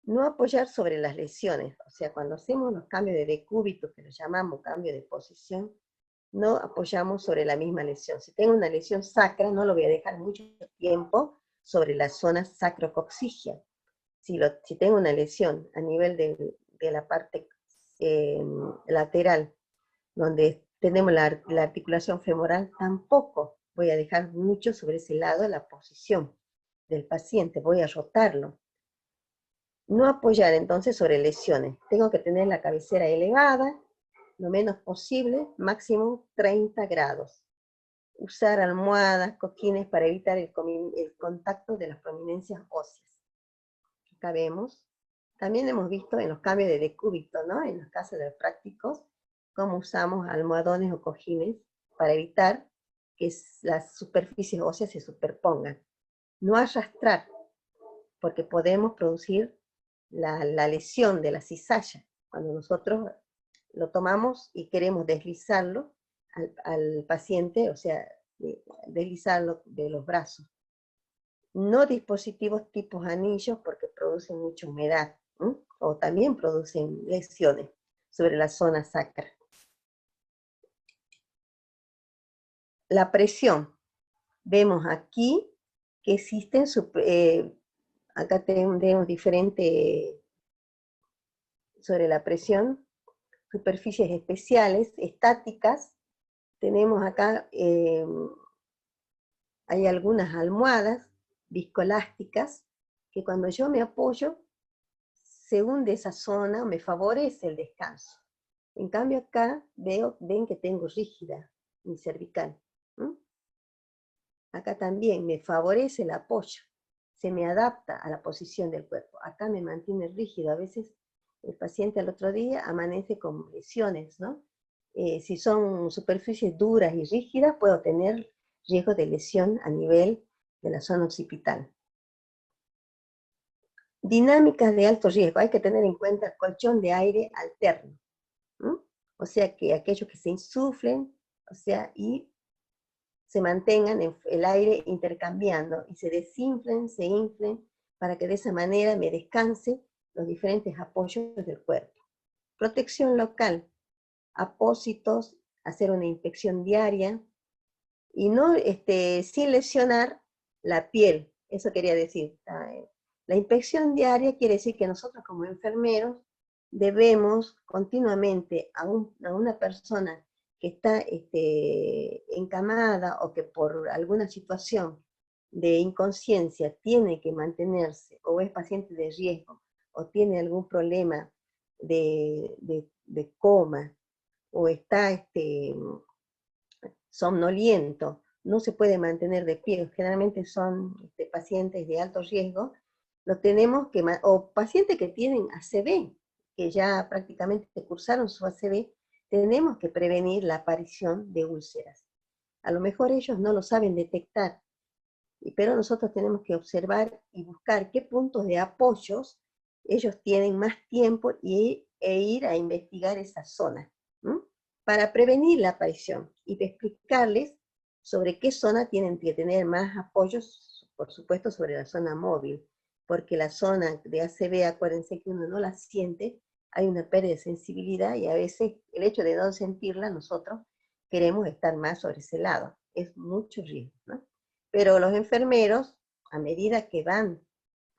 No apoyar sobre las lesiones, o sea, cuando hacemos los cambios de decúbito, que lo llamamos cambio de posición, no apoyamos sobre la misma lesión. Si tengo una lesión sacra, no lo voy a dejar mucho tiempo sobre la zona sacrocoxigia. Si tengo una lesión a nivel de la parte lateral, donde tenemos la articulación femoral, tampoco voy a dejar mucho sobre ese lado la posición del paciente, voy a rotarlo. No apoyar entonces sobre lesiones. Tengo que tener la cabecera elevada, lo menos posible, máximo 30 grados. Usar almohadas, cojines para evitar el contacto de las prominencias óseas. Acá vemos. También hemos visto en los cambios de decúbito, ¿no? En los casos de prácticos, cómo usamos almohadones o cojines para evitar que las superficies óseas se superpongan. No arrastrar, porque podemos producir la lesión de la cizalla. Cuando nosotros lo tomamos y queremos deslizarlo al paciente, o sea, deslizarlo de los brazos. No dispositivos tipos anillos porque producen mucha humedad, ¿sí? O también producen lesiones sobre la zona sacra. La presión. Vemos aquí que existen, acá tenemos diferentes, sobre la presión, superficies especiales, estáticas. Tenemos acá, hay algunas almohadas viscoelásticas que cuando yo me apoyo, se hunde esa zona, me favorece el descanso. En cambio acá ven que tengo rígida mi cervical. Acá también me favorece el apoyo, se me adapta a la posición del cuerpo. Acá me mantiene rígido, a veces el paciente al otro día amanece con lesiones, ¿no? Si son superficies duras y rígidas, puedo tener riesgo de lesión a nivel de la zona occipital. Dinámicas de alto riesgo, hay que tener en cuenta el colchón de aire alterno, ¿no? O sea que aquellos que se insuflen, o sea, y se mantengan el aire intercambiando, y se desinflen, se inflen, para que de esa manera me descanse los diferentes apoyos del cuerpo. Protección local, apósitos, hacer una inspección diaria, y no sin lesionar la piel, eso quería decir. La inspección diaria quiere decir que nosotros como enfermeros debemos continuamente a una persona que está encamada o que por alguna situación de inconsciencia tiene que mantenerse, o es paciente de riesgo, o tiene algún problema de coma, o está somnoliento, no se puede mantener de pie, generalmente son pacientes de alto riesgo, lo tenemos que, o pacientes que tienen ACV, que ya prácticamente cursaron su ACV, tenemos que prevenir la aparición de úlceras. A lo mejor ellos no lo saben detectar, pero nosotros tenemos que observar y buscar qué puntos de apoyos ellos tienen más tiempo e ir a investigar esa zona, ¿no? Para prevenir la aparición y explicarles sobre qué zona tienen que tener más apoyos, por supuesto sobre la zona móvil, porque la zona de ACV, acuérdense que uno no la siente, hay una pérdida de sensibilidad y a veces el hecho de no sentirla nosotros queremos estar más sobre ese lado, es mucho riesgo, ¿no? Pero los enfermeros, a medida que van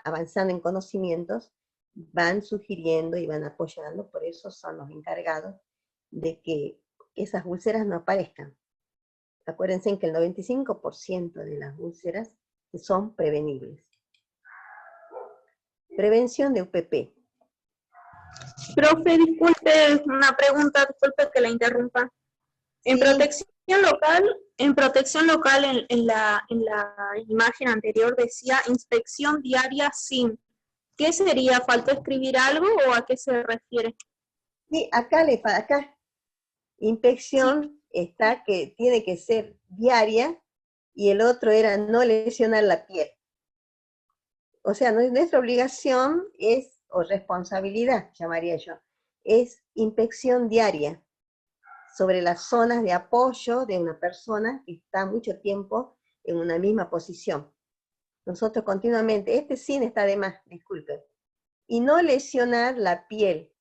avanzando en conocimientos, van sugiriendo y van apoyando, por eso son los encargados de que esas úlceras no aparezcan. Acuérdense que el 95% de las úlceras son prevenibles. Prevención de UPP. Profe, disculpe una pregunta, disculpe que la interrumpa. En Sí. protección local en la imagen anterior decía inspección diaria sin. ¿Qué sería? ¿Faltó escribir algo o a qué se refiere? Sí, acá inspección está que tiene que ser diaria, y el otro era no lesionar la piel. o sea, nuestra obligación es, o responsabilidad, llamaría yo, es inspección diaria sobre las zonas de apoyo de una persona que está mucho tiempo en una misma posición. Nosotros continuamente, este cine está de más, disculpen, y no lesionar la piel.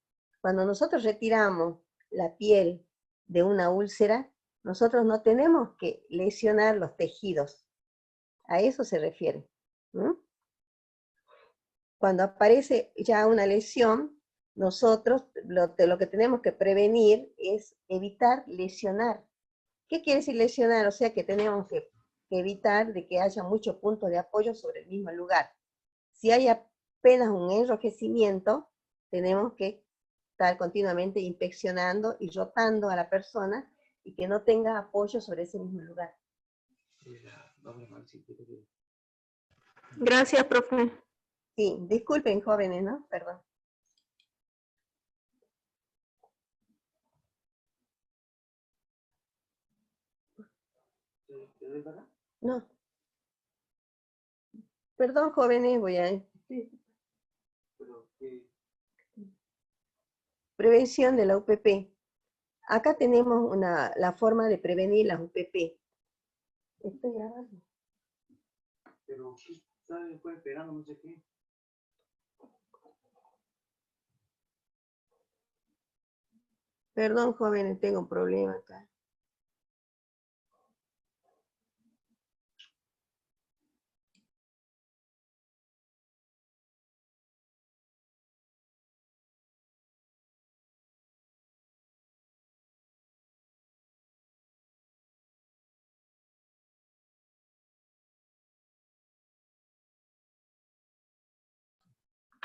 Cuando nosotros retiramos la piel de una úlcera, nosotros no tenemos que lesionar los tejidos. A eso se refiere. Cuando aparece ya una lesión, nosotros lo que tenemos que prevenir es evitar lesionar. ¿Qué quiere decir lesionar? O sea que tenemos que evitar de que haya muchos puntos de apoyo sobre el mismo lugar. Si hay apenas un enrojecimiento, tenemos que estar continuamente inspeccionando y rotando a la persona y que no tenga apoyo sobre ese mismo lugar. Gracias, profe. Sí, disculpen jóvenes, ¿no? Perdón. No. Perdón jóvenes, voy a... Prevención de la UPP. Acá tenemos la forma de prevenir las UPP. Estoy grabando. Pero, ¿sabes? Después esperando, no sé qué. Perdón, jóvenes, tengo un problema acá.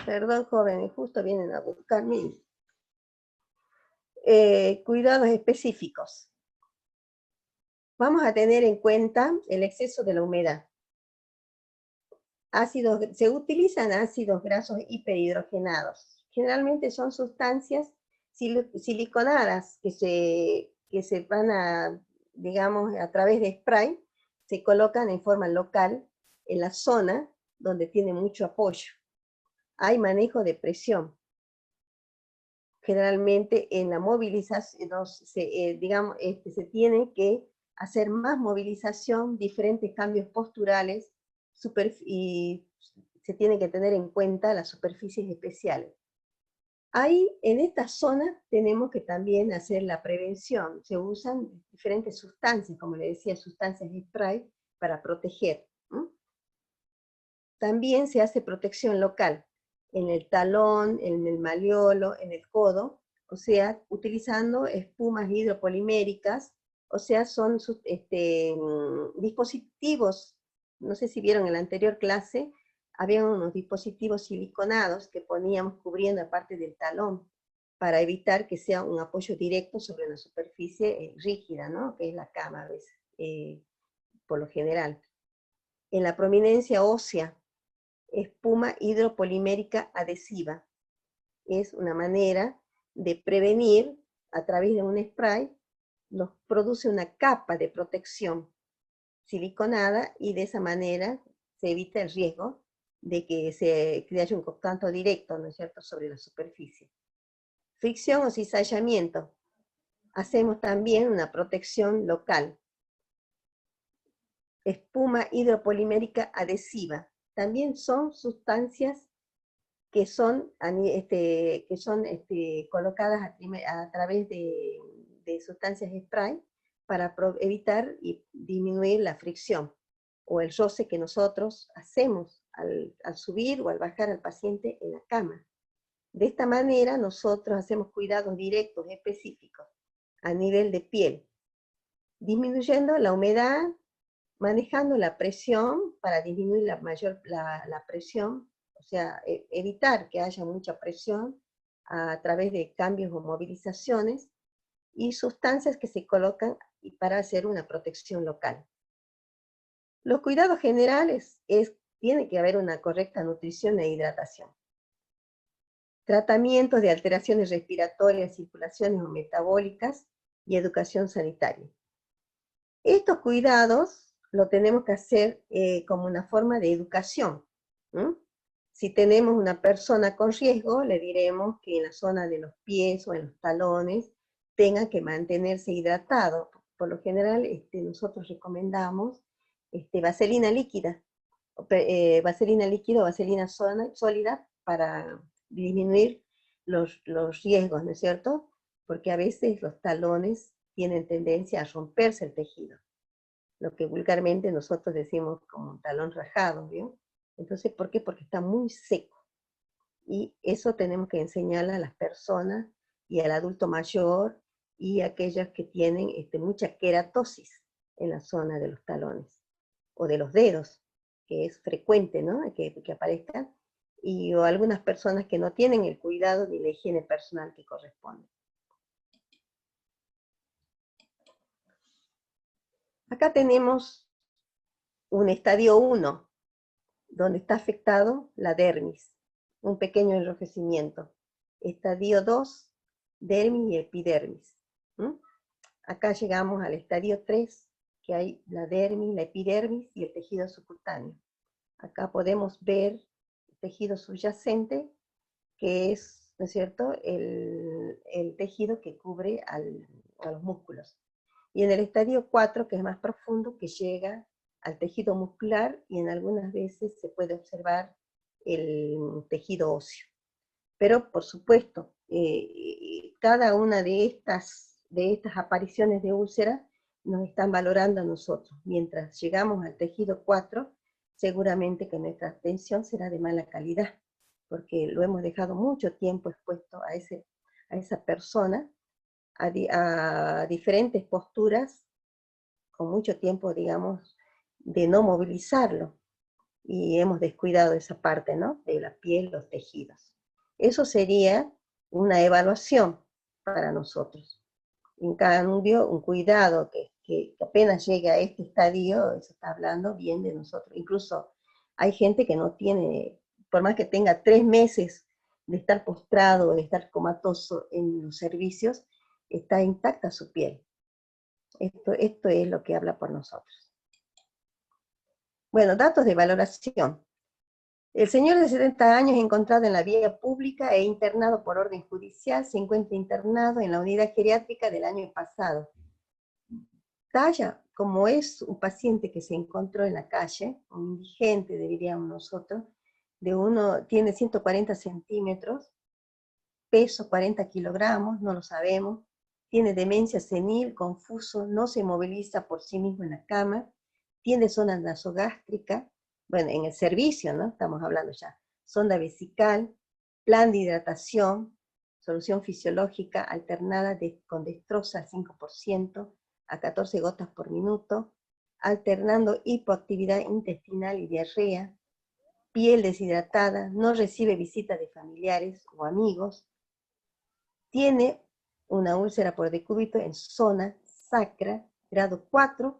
Perdón, jóvenes, justo vienen a buscarme. Cuidados específicos. Vamos a tener en cuenta el exceso de la humedad. Se utilizan ácidos grasos hiperhidrogenados. Generalmente son sustancias siliconadas que se van a, digamos, a través de spray, se colocan en forma local en la zona donde tiene mucho apoyo. Hay manejo de presión. Generalmente en la movilización, digamos, se tiene que hacer más movilización, diferentes cambios posturales, y se tiene que tener en cuenta las superficies especiales. Ahí, en esta zona, tenemos que también hacer la prevención. Se usan diferentes sustancias, como le decía, sustancias spray para proteger. También se hace protección local, en el talón, en el malleolo, en el codo, o sea, utilizando espumas hidropoliméricas, o sea, son dispositivos, no sé si vieron en la anterior clase, había unos dispositivos siliconados que poníamos cubriendo la parte del talón, para evitar que sea un apoyo directo sobre una superficie rígida, ¿no? Que es la cama a veces, por lo general. En la prominencia ósea, espuma hidropolimérica adhesiva. Es una manera de prevenir, a través de un spray, produce una capa de protección siliconada y de esa manera se evita el riesgo de que haya un contacto directo, ¿no es cierto?, sobre la superficie. Fricción o cizallamiento. Hacemos también una protección local. Espuma hidropolimérica adhesiva. También son sustancias que son colocadas a través de sustancias spray para evitar y disminuir la fricción o el roce que nosotros hacemos al subir o al bajar al paciente en la cama. De esta manera nosotros hacemos cuidados directos específicos a nivel de piel, disminuyendo la humedad, manejando la presión para disminuir la presión, o sea, evitar que haya mucha presión a través de cambios o movilizaciones, y sustancias que se colocan para hacer una protección local. Los cuidados generales tiene que haber una correcta nutrición e hidratación. Tratamientos de alteraciones respiratorias, circulaciones o metabólicas y educación sanitaria. Estos cuidados lo tenemos que hacer como una forma de educación. Si tenemos una persona con riesgo, le diremos que en la zona de los pies o en los talones tenga que mantenerse hidratado. Por lo general, nosotros recomendamos vaselina líquida, vaselina líquida o vaselina sólida para disminuir los riesgos, ¿no es cierto? Porque a veces los talones tienen tendencia a romperse el tejido, lo que vulgarmente nosotros decimos como un talón rajado, ¿vio? Entonces, ¿por qué? Porque está muy seco. Y eso tenemos que enseñarle a las personas y al adulto mayor y a aquellas que tienen mucha queratosis en la zona de los talones o de los dedos, que es frecuente, ¿no? Que aparezcan, o algunas personas que no tienen el cuidado ni la higiene personal que corresponde. Acá tenemos un estadio 1, donde está afectado la dermis, un pequeño enrojecimiento. Estadio 2, dermis y epidermis. Acá llegamos al estadio 3, que hay la dermis, la epidermis y el tejido subcutáneo. Acá podemos ver el tejido subyacente, que es, ¿no es cierto?, el tejido que cubre a los músculos. Y en el estadio 4, que es más profundo, que llega al tejido muscular, y en algunas veces se puede observar el tejido óseo. Pero, por supuesto, cada una de estas apariciones de úlcera nos están valorando a nosotros. Mientras llegamos al tejido 4, seguramente que nuestra atención será de mala calidad, porque lo hemos dejado mucho tiempo expuesto a esa persona, a diferentes posturas, con mucho tiempo, digamos, de no movilizarlo, y hemos descuidado esa parte, ¿no?, de la piel, los tejidos. Eso sería una evaluación para nosotros. En cambio, un cuidado que apenas llega a este estadio, se está hablando bien de nosotros. Incluso hay gente que no tiene, por más que tenga 3 meses de estar postrado, de estar comatoso en los servicios, está intacta su piel. Esto es lo que habla por nosotros. Bueno, datos de valoración. El señor de 70 años encontrado en la vía pública e internado por orden judicial se encuentra internado en la unidad geriátrica del año pasado. Talla, como es un paciente que se encontró en la calle, un indigente, diríamos nosotros, tiene 140 centímetros, peso 40 kilogramos, no lo sabemos, tiene demencia senil, confuso, no se moviliza por sí mismo en la cama, tiene zona nasogástrica, bueno, en el servicio, ¿no? Estamos hablando ya, sonda vesical, plan de hidratación, solución fisiológica alternada con dextrosa al 5%, a 14 gotas por minuto, alternando hipoactividad intestinal y diarrea, piel deshidratada, no recibe visitas de familiares o amigos, tiene una úlcera por decúbito en zona sacra, grado 4,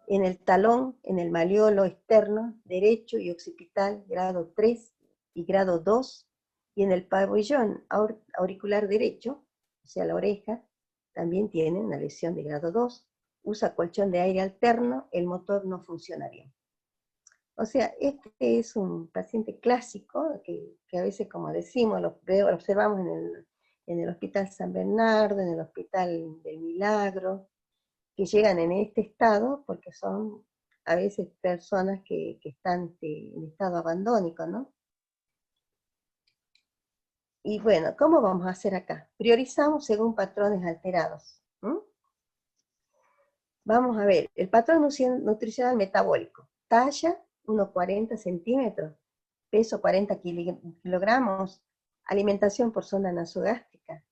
en el talón, en el malleolo externo, derecho y occipital, grado 3 y grado 2, y en el pabellón auricular derecho, o sea, la oreja, también tiene una lesión de grado 2, usa colchón de aire alterno, el motor no funciona bien. O sea, este es un paciente clásico, que a veces, como decimos, lo observamos en el Hospital San Bernardo, en el Hospital del Milagro, que llegan en este estado porque son a veces personas que están en estado abandónico, ¿no? Y bueno, ¿cómo vamos a hacer acá? Priorizamos según patrones alterados. Vamos a ver, el patrón nutricional metabólico. Talla, 1,40 centímetros, peso 40 kilogramos, alimentación por zona nasogástrica,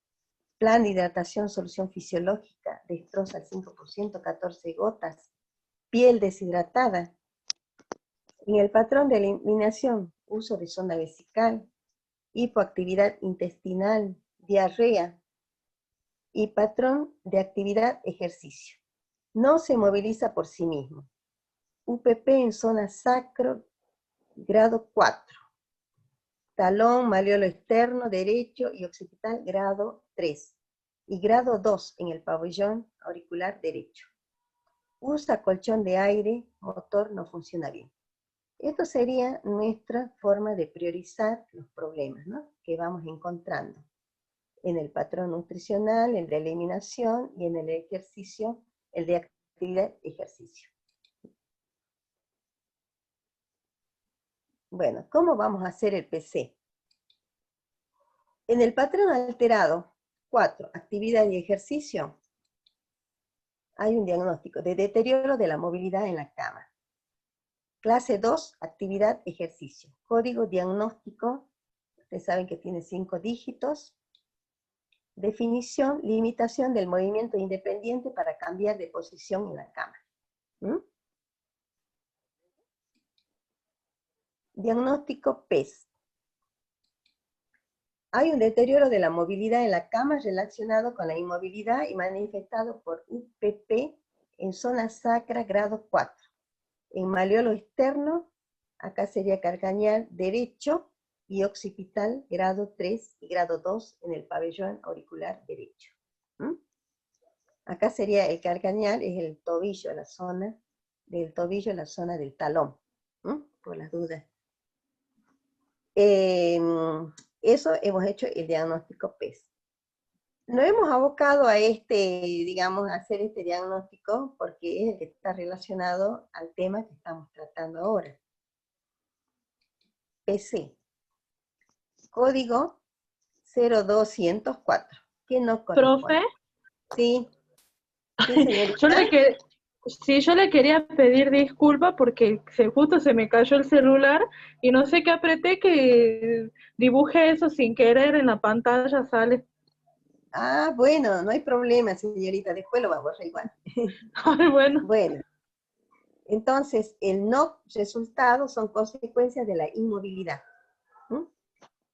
plan de hidratación, solución fisiológica, dextrosa al 5%, 14 gotas, piel deshidratada. En el patrón de eliminación, uso de sonda vesical, hipoactividad intestinal, diarrea, y patrón de actividad, ejercicio. No se moviliza por sí mismo. UPP en zona sacro, grado 4. Talón, malleolo externo, derecho y occipital, grado 3. Y grado 2 en el pabellón auricular derecho. Usa colchón de aire, motor no funciona bien. Esto sería nuestra forma de priorizar los problemas, ¿no?, que vamos encontrando en el patrón nutricional, en la eliminación y en el ejercicio, el de actividad-ejercicio. Bueno, ¿cómo vamos a hacer el PC? En el patrón alterado 4, actividad y ejercicio, hay un diagnóstico de deterioro de la movilidad en la cama. Clase 2, actividad, ejercicio. Código diagnóstico, ustedes saben que tiene 5 dígitos. Definición, limitación del movimiento independiente para cambiar de posición en la cama. Diagnóstico PES. Hay un deterioro de la movilidad en la cama relacionado con la inmovilidad y manifestado por UPP en zona sacra grado 4. En malleolo externo, acá sería calcañar derecho y occipital grado 3 y grado 2 en el pabellón auricular derecho. Acá sería el calcañar, es el tobillo, la zona del tobillo, la zona del talón, por las dudas. Eso hemos hecho el diagnóstico PES. Nos hemos abocado a digamos, a hacer este diagnóstico porque es el que está relacionado al tema que estamos tratando ahora. PC. Código 0204. ¿Qué no corresponde? Profe, Sí. Sí, señorita. yo le quería pedir disculpas porque justo se me cayó el celular y no sé qué apreté que dibuje eso sin querer en la pantalla, sale. Ah, bueno, no hay problema, señorita, después lo vamos a igual. Ay, bueno. Bueno, entonces, el no resultado son consecuencias de la inmovilidad.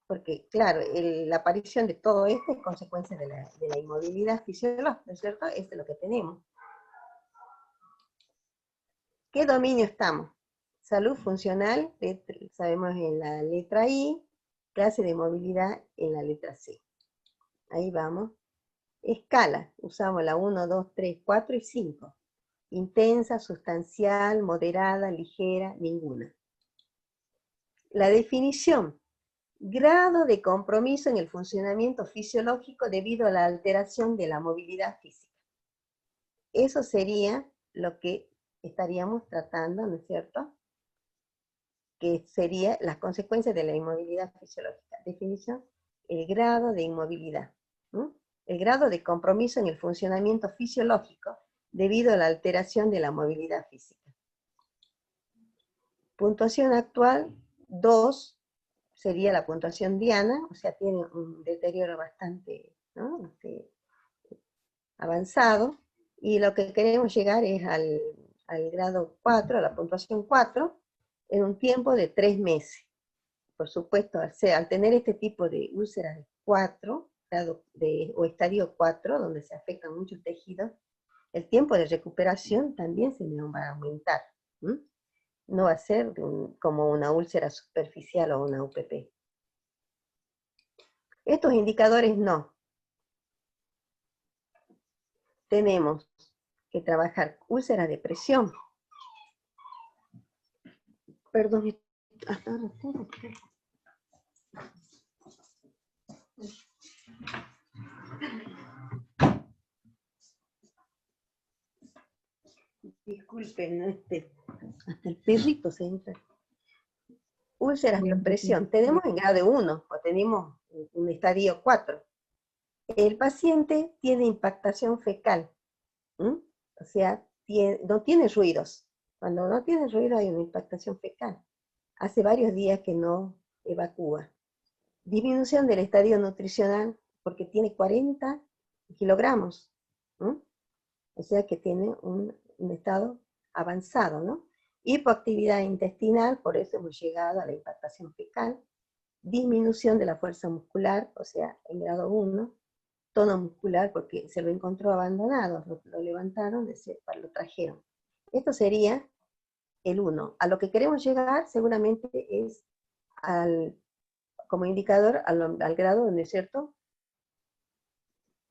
Porque, claro, la aparición de todo esto es consecuencia de la inmovilidad fisiológica, ¿no es cierto? Esto es lo que tenemos. ¿Qué dominio estamos? Salud funcional, sabemos en la letra I, clase de movilidad en la letra C. Ahí vamos. Escala, usamos la 1, 2, 3, 4 y 5. Intensa, sustancial, moderada, ligera, ninguna. La definición. Grado de compromiso en el funcionamiento fisiológico debido a la alteración de la movilidad física. Eso sería lo que estaríamos tratando, ¿no es cierto? Que sería las consecuencias de la inmovilidad fisiológica. Definición, el grado de inmovilidad. El grado de compromiso en el funcionamiento fisiológico debido a la alteración de la movilidad física. Puntuación actual, 2, sería la puntuación diana, o sea, tiene un deterioro bastante, ¿no?, avanzado, y lo que queremos llegar es al grado 4, a la puntuación 4, en un tiempo de 3 meses. Por supuesto, al tener este tipo de úlceras de 4, o estadio 4, donde se afectan muchos tejidos, el tiempo de recuperación también se me va a aumentar. No va a ser como una úlcera superficial o una UPP. Estos indicadores no. Tenemos que trabajar úlceras de presión. Perdón, hasta ahora todo. Disculpen, hasta el perrito se entra. Úlceras de presión. Tenemos en grado 1, o tenemos un estadio 4. El paciente tiene impactación fecal. O sea, no tiene ruidos. Cuando no tiene ruido hay una impactación fecal. Hace varios días que no evacúa. Disminución del estadio nutricional, porque tiene 40 kilogramos. O sea que tiene un estado avanzado, ¿no? Hipoactividad intestinal, por eso hemos llegado a la impactación fecal. Disminución de la fuerza muscular, o sea, en grado 1. Tono muscular, porque se lo encontró abandonado, lo levantaron, lo trajeron. Esto sería el 1. A lo que queremos llegar seguramente es como indicador al grado, ¿no es cierto?,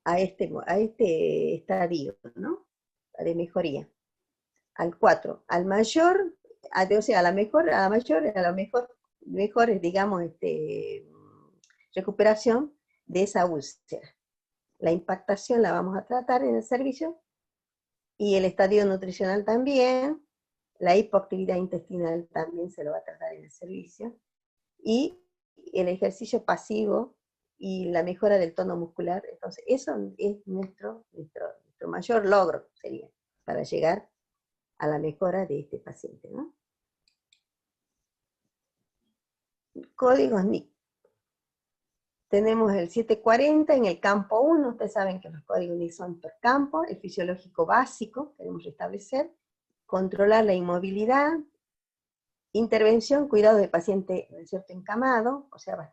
a este estadio, ¿no?, de mejoría. Al 4, al mayor o sea, a la mejor, digamos, recuperación de esa úlcera. La impactación la vamos a tratar en el servicio, y el estadio nutricional también, la hipoactividad intestinal también se lo va a tratar en el servicio, y el ejercicio pasivo y la mejora del tono muscular. Entonces, eso es nuestro mayor logro, sería, para llegar a la mejora de este paciente, ¿no? Códigos NIC. Tenemos el 740 en el campo 1, ustedes saben que los códigos NIC son por campo, el fisiológico básico, queremos restablecer, controlar la inmovilidad, intervención, cuidado del paciente, ¿no es cierto?, encamado, o sea, va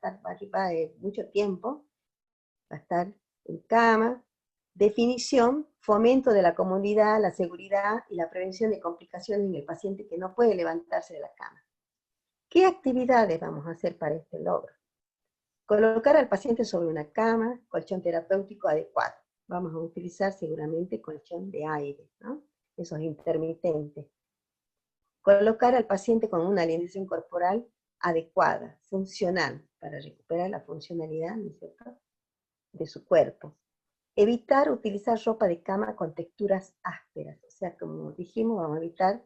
mucho tiempo, va a estar en cama, definición, fomento de la comodidad, la seguridad y la prevención de complicaciones en el paciente que no puede levantarse de la cama. ¿Qué actividades vamos a hacer para este logro? Colocar al paciente sobre una cama, colchón terapéutico adecuado. Vamos a utilizar seguramente colchón de aire, ¿no? Esos intermitentes. Colocar al paciente con una alineación corporal adecuada, funcional, para recuperar la funcionalidad, ¿no es cierto?, de su cuerpo. Evitar utilizar ropa de cama con texturas ásperas, o sea, como dijimos, vamos a evitar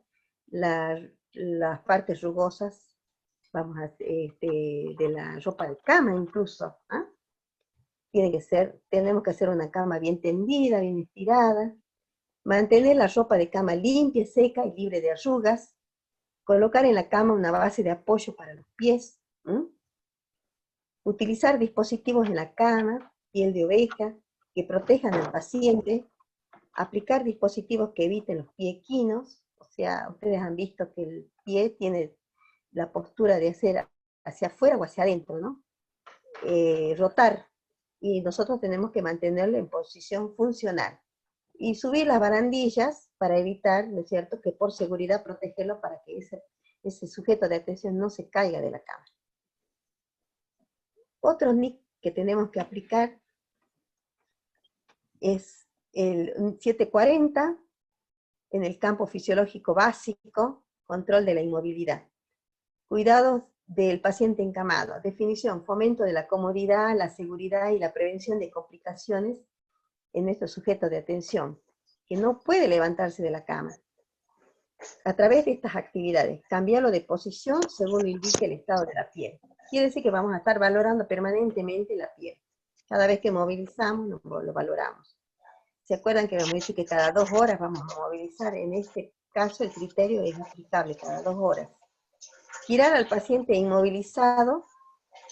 las partes rugosas, de la ropa de cama incluso, ¿ah? Tenemos que hacer una cama bien tendida, bien estirada, mantener la ropa de cama limpia, seca y libre de arrugas, colocar en la cama una base de apoyo para los pies, utilizar dispositivos en la cama, piel de oveja, que protejan al paciente, aplicar dispositivos que eviten los pie equinos, o sea, ustedes han visto que el pie tiene la postura de hacer hacia afuera o hacia adentro, ¿no? Rotar, y nosotros tenemos que mantenerlo en posición funcional. Y subir las barandillas para evitar, ¿no es cierto?, que por seguridad protegerlo para que ese sujeto de atención no se caiga de la cama. Otro NIC que tenemos que aplicar es el 740, en el campo fisiológico básico, control de la inmovilidad. Cuidados del paciente encamado. Definición, fomento de la comodidad, la seguridad y la prevención de complicaciones en nuestro sujeto de atención, que no puede levantarse de la cama. A través de estas actividades, cambiarlo de posición según lo indique el estado de la piel. Quiere decir que vamos a estar valorando permanentemente la piel. Cada vez que movilizamos, lo valoramos. ¿Se acuerdan que hemos dicho que cada 2 horas vamos a movilizar? En este caso el criterio es aplicable cada 2 horas. Girar al paciente inmovilizado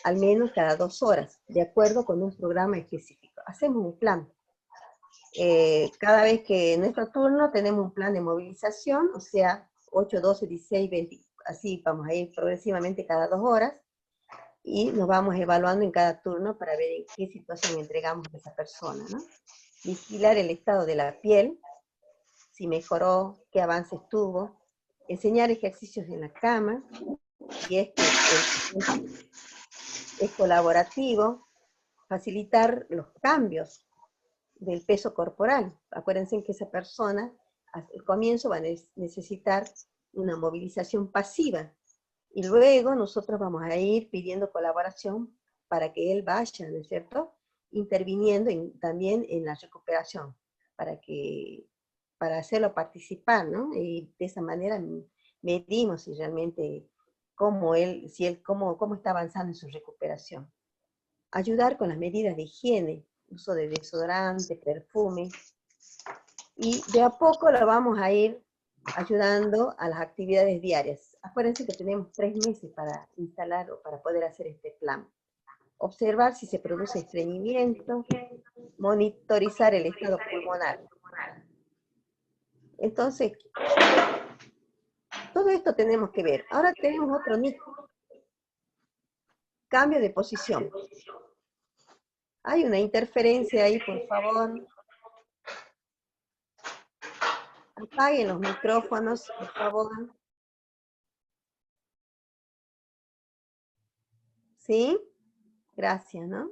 al menos cada 2 horas, de acuerdo con un programa específico. Hacemos un plan. Cada vez que en nuestro turno tenemos un plan de movilización, o sea, 8, 12, 16, 20, así vamos a ir progresivamente cada 2 horas, y nos vamos evaluando en cada turno para ver en qué situación entregamos a esa persona, ¿no? Vigilar el estado de la piel, si mejoró, qué avances tuvo, enseñar ejercicios en la cama, y es colaborativo, facilitar los cambios del peso corporal. Acuérdense que esa persona al comienzo va a necesitar una movilización pasiva, y luego nosotros vamos a ir pidiendo colaboración para que él vaya, ¿no es cierto?, interviniendo también en la recuperación, para hacerlo participar, ¿no? Y de esa manera medimos si realmente cómo está avanzando en su recuperación. Ayudar con las medidas de higiene, uso de desodorante, perfume, y de a poco lo vamos a ir ayudando a las actividades diarias. Acuérdense que tenemos 3 meses para instalar o para poder hacer este plan. Observar si se produce estreñimiento, monitorizar el estado pulmonar. Entonces, todo esto tenemos que ver. Ahora tenemos otro NIC. Cambio de posición. Hay una interferencia ahí, por favor. Apaguen los micrófonos, por favor. ¿Sí? Gracias, ¿no?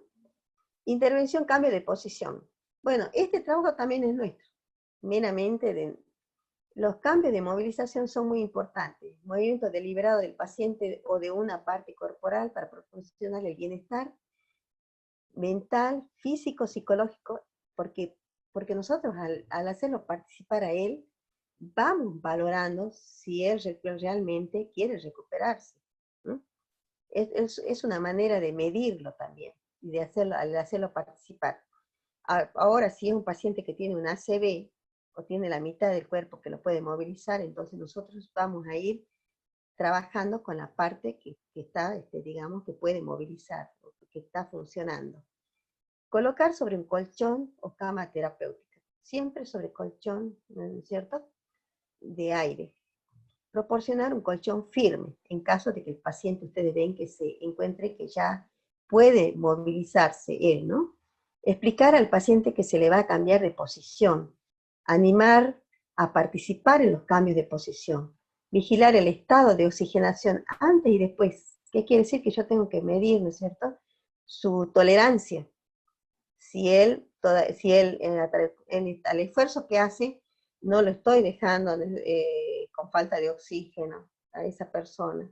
Intervención, cambio de posición. Bueno, este trabajo también es nuestro, meramente Los cambios de movilización son muy importantes. Movimiento deliberado del paciente o de una parte corporal para proporcionar el bienestar mental, físico, psicológico, porque nosotros al hacerlo participar a él, vamos valorando si él realmente quiere recuperarse. ¿No? Es una manera de medirlo también, y de hacerlo participar. Ahora, si es un paciente que tiene un ACV, o tiene la mitad del cuerpo que lo puede movilizar, entonces nosotros vamos a ir trabajando con la parte que está, digamos, que puede movilizar, que está funcionando. Colocar sobre un colchón o cama terapéutica, siempre sobre colchón, ¿no es cierto?, de aire. Proporcionar un colchón firme, en caso de que el paciente, ustedes ven que se encuentre que ya puede movilizarse él, ¿no? Explicar al paciente que se le va a cambiar de posición, animar a participar en los cambios de posición, vigilar el estado de oxigenación antes y después. ¿Qué quiere decir? Que yo tengo que medir, ¿no es cierto?, su tolerancia. Si él al esfuerzo que hace, no lo estoy dejando con falta de oxígeno a esa persona.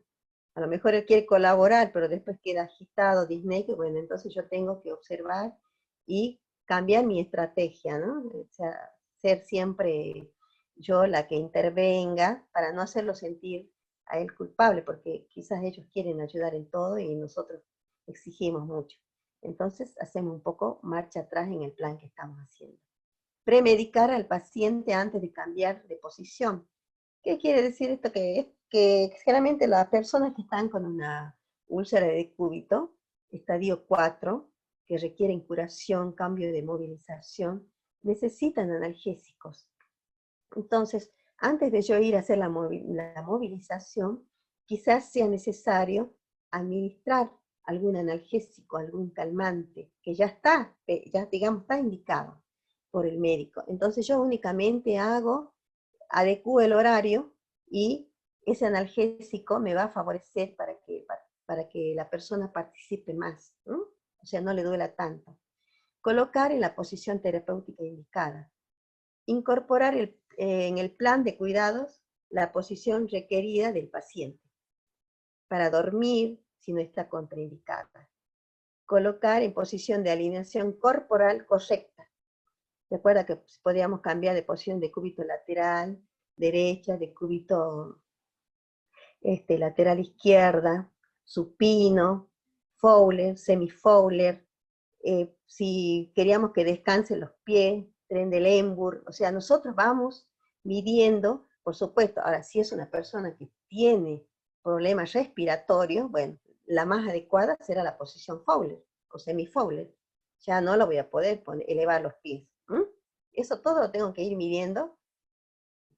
A lo mejor él quiere colaborar, pero después queda agitado, disnéico, bueno, entonces yo tengo que observar y cambiar mi estrategia, ¿no? O sea, ser siempre yo la que intervenga para no hacerlo sentir a él culpable, porque quizás ellos quieren ayudar en todo y nosotros exigimos mucho. Entonces hacemos un poco marcha atrás en el plan que estamos haciendo. Premedicar al paciente antes de cambiar de posición. ¿Qué quiere decir esto? Que generalmente las personas que están con una úlcera de decúbito, estadio 4, que requieren curación, cambio de movilización, necesitan analgésicos. Entonces, antes de yo ir a hacer la movilización, quizás sea necesario administrar algún analgésico, algún calmante, que ya está, digamos, está indicado por el médico. Entonces yo únicamente adecuo el horario y ese analgésico me va a favorecer para que la persona participe más, ¿no? O sea, no le duela tanto. Colocar en la posición terapéutica indicada. Incorporar en el plan de cuidados la posición requerida del paciente. Para dormir, si no está contraindicada. Colocar en posición de alineación corporal correcta. Recuerda que podríamos cambiar de posición de cúbito lateral, derecha, de cúbito lateral izquierda, supino, Fowler, semi-Fowler. Si queríamos que descansen los pies, tren de Lemburg, o sea, nosotros vamos midiendo, por supuesto. Ahora, si es una persona que tiene problemas respiratorios, bueno, la más adecuada será la posición Fowler o semi-Fowler. Ya no lo voy a poder elevar los pies. Eso todo lo tengo que ir midiendo,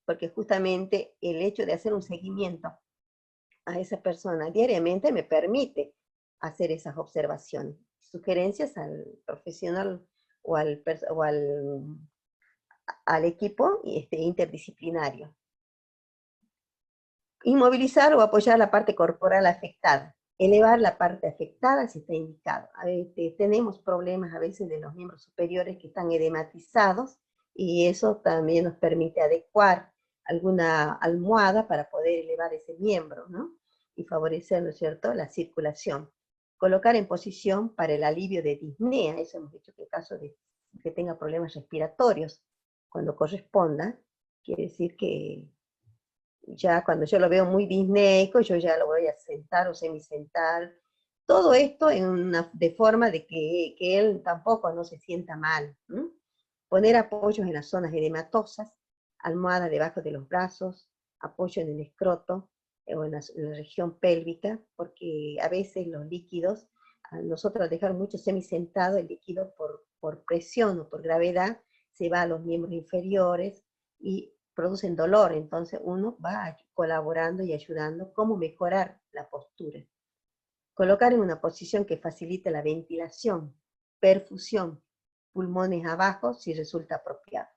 porque justamente el hecho de hacer un seguimiento a esa persona diariamente me permite hacer esas observaciones, sugerencias al profesional o al equipo interdisciplinario. Inmovilizar o apoyar la parte corporal afectada. Elevar la parte afectada si está indicado. Tenemos problemas a veces de los miembros superiores que están edematizados, y eso también nos permite adecuar alguna almohada para poder elevar ese miembro, ¿no? Y favorecer, ¿no es cierto?, la circulación. Colocar en posición para el alivio de disnea. Eso hemos dicho que en caso de que tenga problemas respiratorios, cuando corresponda, quiere decir que ya cuando yo lo veo muy disneico, yo ya lo voy a sentar o semisentar. Todo esto de forma de que él tampoco no se sienta mal. Poner apoyos en las zonas edematosas, almohada debajo de los brazos, apoyo en el escroto o en la región pélvica, porque a veces los líquidos, a nosotros dejar mucho semisentado, el líquido por presión o por gravedad se va a los miembros inferiores y producen dolor. Entonces uno va colaborando y ayudando cómo mejorar la postura. Colocar en una posición que facilite la ventilación, perfusión, pulmones abajo si resulta apropiado.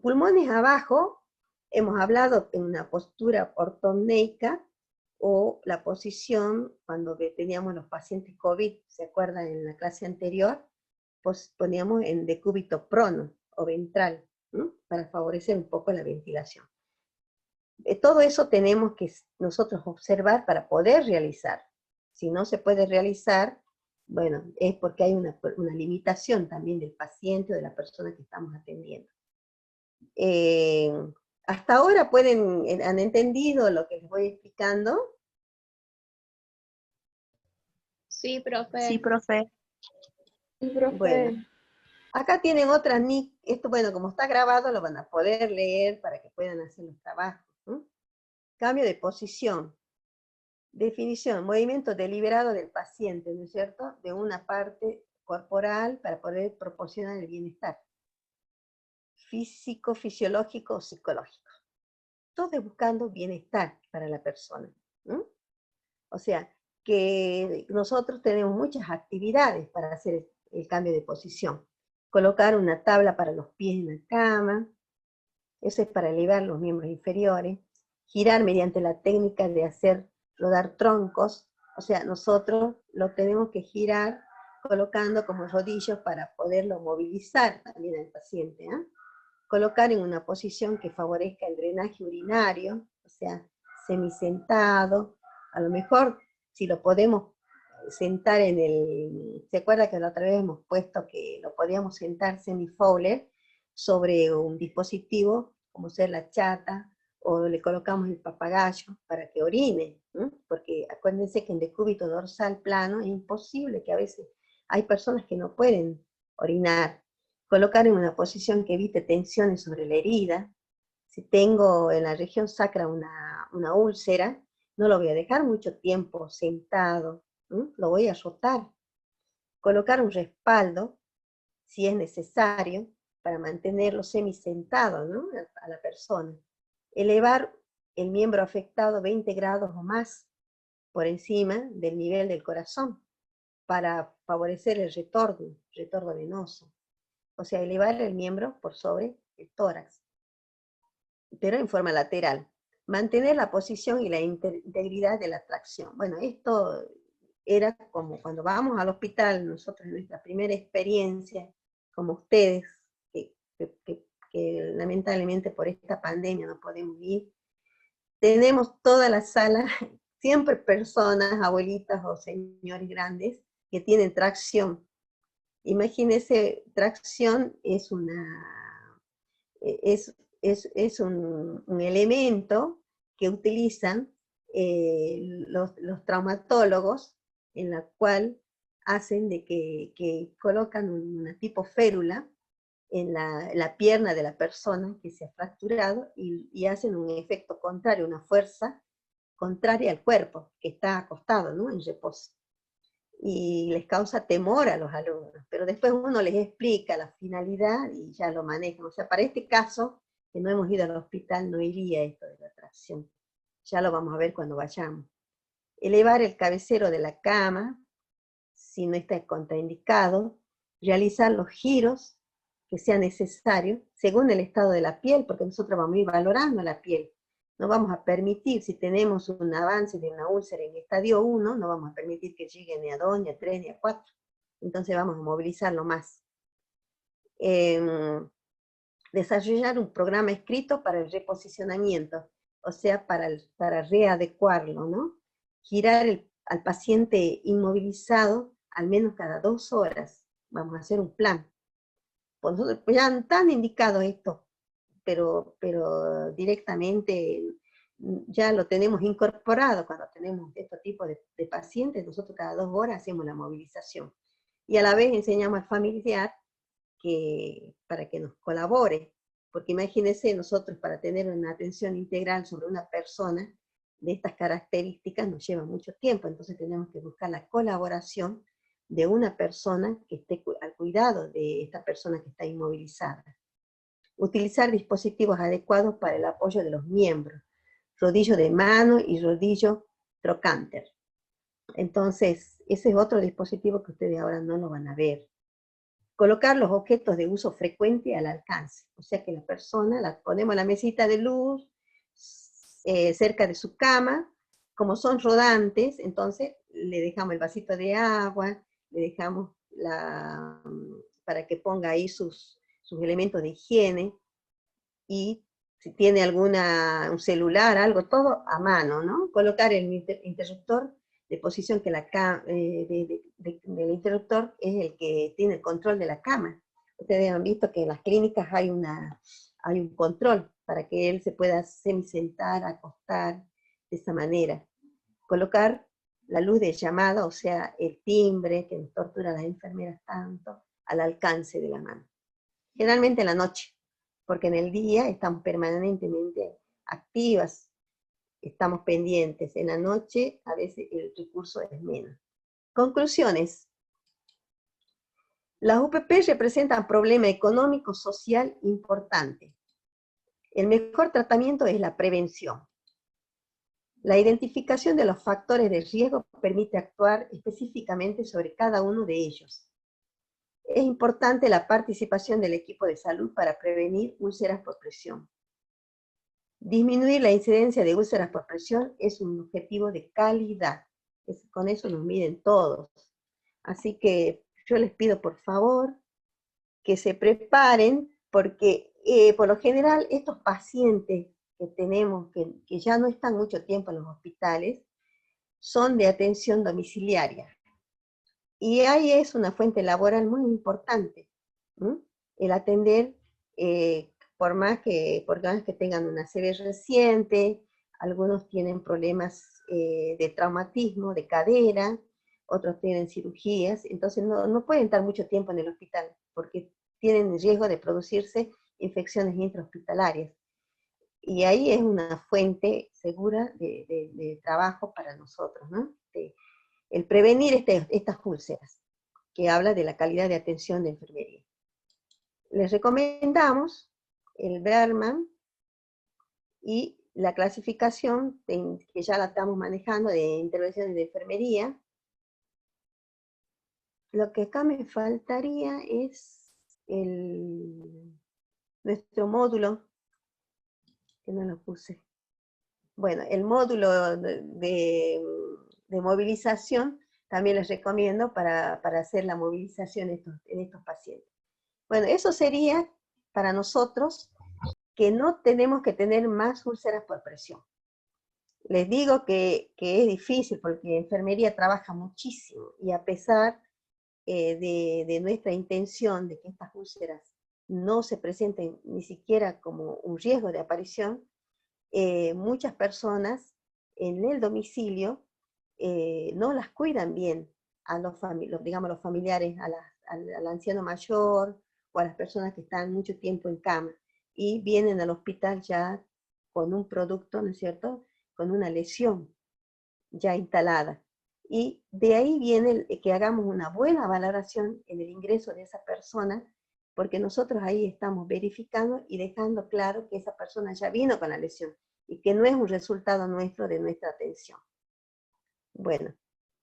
Pulmones abajo, hemos hablado en una postura ortopneica, o la posición cuando teníamos los pacientes COVID, ¿se acuerdan en la clase anterior? Pues poníamos en decúbito prono o ventral. para favorecer un poco la ventilación. Todo eso tenemos que nosotros observar para poder realizar. Si no se puede realizar, bueno, es porque hay una limitación también del paciente o de la persona que estamos atendiendo. Hasta ahora han entendido lo que les voy explicando. Sí, profe. Sí, profe. Sí, profe. Bueno, acá tienen otra NIC. Esto, bueno, como está grabado, lo van a poder leer para que puedan hacer los trabajos. Cambio de posición. Definición, movimiento deliberado del paciente, ¿no es cierto? De una parte corporal para poder proporcionar el bienestar físico, fisiológico o psicológico. Todo es buscando bienestar para la persona. O sea, que nosotros tenemos muchas actividades para hacer el cambio de posición. Colocar una tabla para los pies en la cama, eso es para elevar los miembros inferiores. Girar mediante la técnica de hacer rodar troncos, o sea, nosotros lo tenemos que girar colocando como rodillos para poderlo movilizar también al paciente. Colocar en una posición que favorezca el drenaje urinario, o sea, semisentado. A lo mejor, si lo podemos sentar en el... ¿Se acuerda que la otra vez hemos puesto que lo podíamos sentar semi-Fowler sobre un dispositivo, como ser la chata, o le colocamos el papagayo para que orine, porque acuérdense que en decúbito dorsal plano es imposible, que a veces hay personas que no pueden orinar. Colocar en una posición que evite tensiones sobre la herida. Si tengo en la región sacra una úlcera, no lo voy a dejar mucho tiempo sentado, lo voy a rotar. Colocar un respaldo, si es necesario, para mantenerlo semisentado, ¿no?, a la persona. Elevar el miembro afectado 20 grados o más por encima del nivel del corazón, para favorecer el retorno venoso. O sea, elevar el miembro por sobre el tórax, pero en forma lateral. Mantener la posición y la integridad de la tracción. Bueno, esto era como cuando vamos al hospital, nosotros en nuestra primera experiencia, como ustedes, que lamentablemente por esta pandemia no podemos ir, tenemos toda la sala, siempre personas, abuelitas o señores grandes, que tienen tracción. Imagínense, tracción es un elemento que utilizan los traumatólogos, en la cual hacen de que colocan una tipo férula en la pierna de la persona que se ha fracturado y hacen un efecto contrario, una fuerza contraria al cuerpo, que está acostado, ¿no?, en reposo. Y les causa temor a los alumnos, pero después uno les explica la finalidad y ya lo manejan. O sea, para este caso, que no hemos ido al hospital, no iría esto de la tracción. Ya lo vamos a ver cuando vayamos. Elevar el cabecero de la cama, si no está contraindicado. Realizar los giros que sean necesarios, según el estado de la piel, porque nosotros vamos a ir valorando la piel. No vamos a permitir, si tenemos un avance de una úlcera en estadio 1, no vamos a permitir que llegue ni a 2, ni a 3, ni a 4. Entonces vamos a movilizarlo más. Desarrollar un programa escrito para el reposicionamiento, o sea, para readecuarlo, ¿no? Girar al paciente inmovilizado al menos cada 2 horas. Vamos a hacer un plan. Pues nosotros ya están indicados esto, pero directamente ya lo tenemos incorporado cuando tenemos este tipo de pacientes. Nosotros cada 2 horas hacemos la movilización. Y a la vez enseñamos al familiar para que nos colabore, porque imagínense, nosotros para tener una atención integral sobre una persona de estas características nos lleva mucho tiempo, entonces tenemos que buscar la colaboración de una persona que esté al cuidado de esta persona que está inmovilizada. Utilizar dispositivos adecuados para el apoyo de los miembros, rodillo de mano y rodillo trocánter. Entonces, ese es otro dispositivo que ustedes ahora no lo van a ver. Colocar los objetos de uso frecuente al alcance, o sea que la persona, la ponemos en la mesita de luz, cerca de su cama, como son rodantes, entonces le dejamos el vasito de agua, le dejamos para que ponga ahí sus elementos de higiene, y si tiene un celular, algo, todo a mano, ¿no? Colocar el interruptor de posición que del interruptor es el que tiene el control de la cama. Ustedes han visto que en las clínicas hay un control para que él se pueda semisentar, acostar, de esa manera. Colocar la luz de llamada, o sea, el timbre que nos tortura a las enfermeras tanto, al alcance de la mano. Generalmente en la noche, porque en el día estamos permanentemente activas, estamos pendientes. En la noche a veces el recurso es menos. Conclusiones. Las UPP representan un problema económico social importante. El mejor tratamiento es la prevención. La identificación de los factores de riesgo permite actuar específicamente sobre cada uno de ellos. Es importante la participación del equipo de salud para prevenir úlceras por presión. Disminuir la incidencia de úlceras por presión es un objetivo de calidad. Con eso nos miden todos. Así que yo les pido por favor que se preparen, porque por lo general estos pacientes que tenemos, que ya no están mucho tiempo en los hospitales, son de atención domiciliaria. Y ahí es una fuente laboral muy importante, ¿no? El atender, por más que tengan una CV reciente, algunos tienen problemas de traumatismo, de cadera, otros tienen cirugías, entonces no pueden estar mucho tiempo en el hospital, porque tienen riesgo de producirse infecciones intrahospitalarias. Y ahí es una fuente segura de trabajo para nosotros, ¿no? El prevenir estas úlceras, que habla de la calidad de atención de enfermería. Les recomendamos el Berman y la clasificación, que ya la estamos manejando, de intervenciones de enfermería. Lo que acá me faltaría es nuestro módulo, que no lo puse. Bueno, el módulo de movilización también les recomiendo para hacer la movilización en estos pacientes. Bueno, eso sería para nosotros que no tenemos que tener más úlceras por presión. Les digo que es difícil porque enfermería trabaja muchísimo y a pesar de nuestra intención de que estas úlceras no se presenten ni siquiera como un riesgo de aparición, muchas personas en el domicilio no las cuidan bien a los familiares, al anciano mayor o a las personas que están mucho tiempo en cama y vienen al hospital ya con un producto, ¿no es cierto?, con una lesión ya instalada. Y de ahí viene que hagamos una buena valoración en el ingreso de esa persona, porque nosotros ahí estamos verificando y dejando claro que esa persona ya vino con la lesión y que no es un resultado nuestro de nuestra atención. Bueno,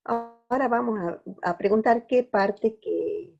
ahora vamos a preguntar qué parte que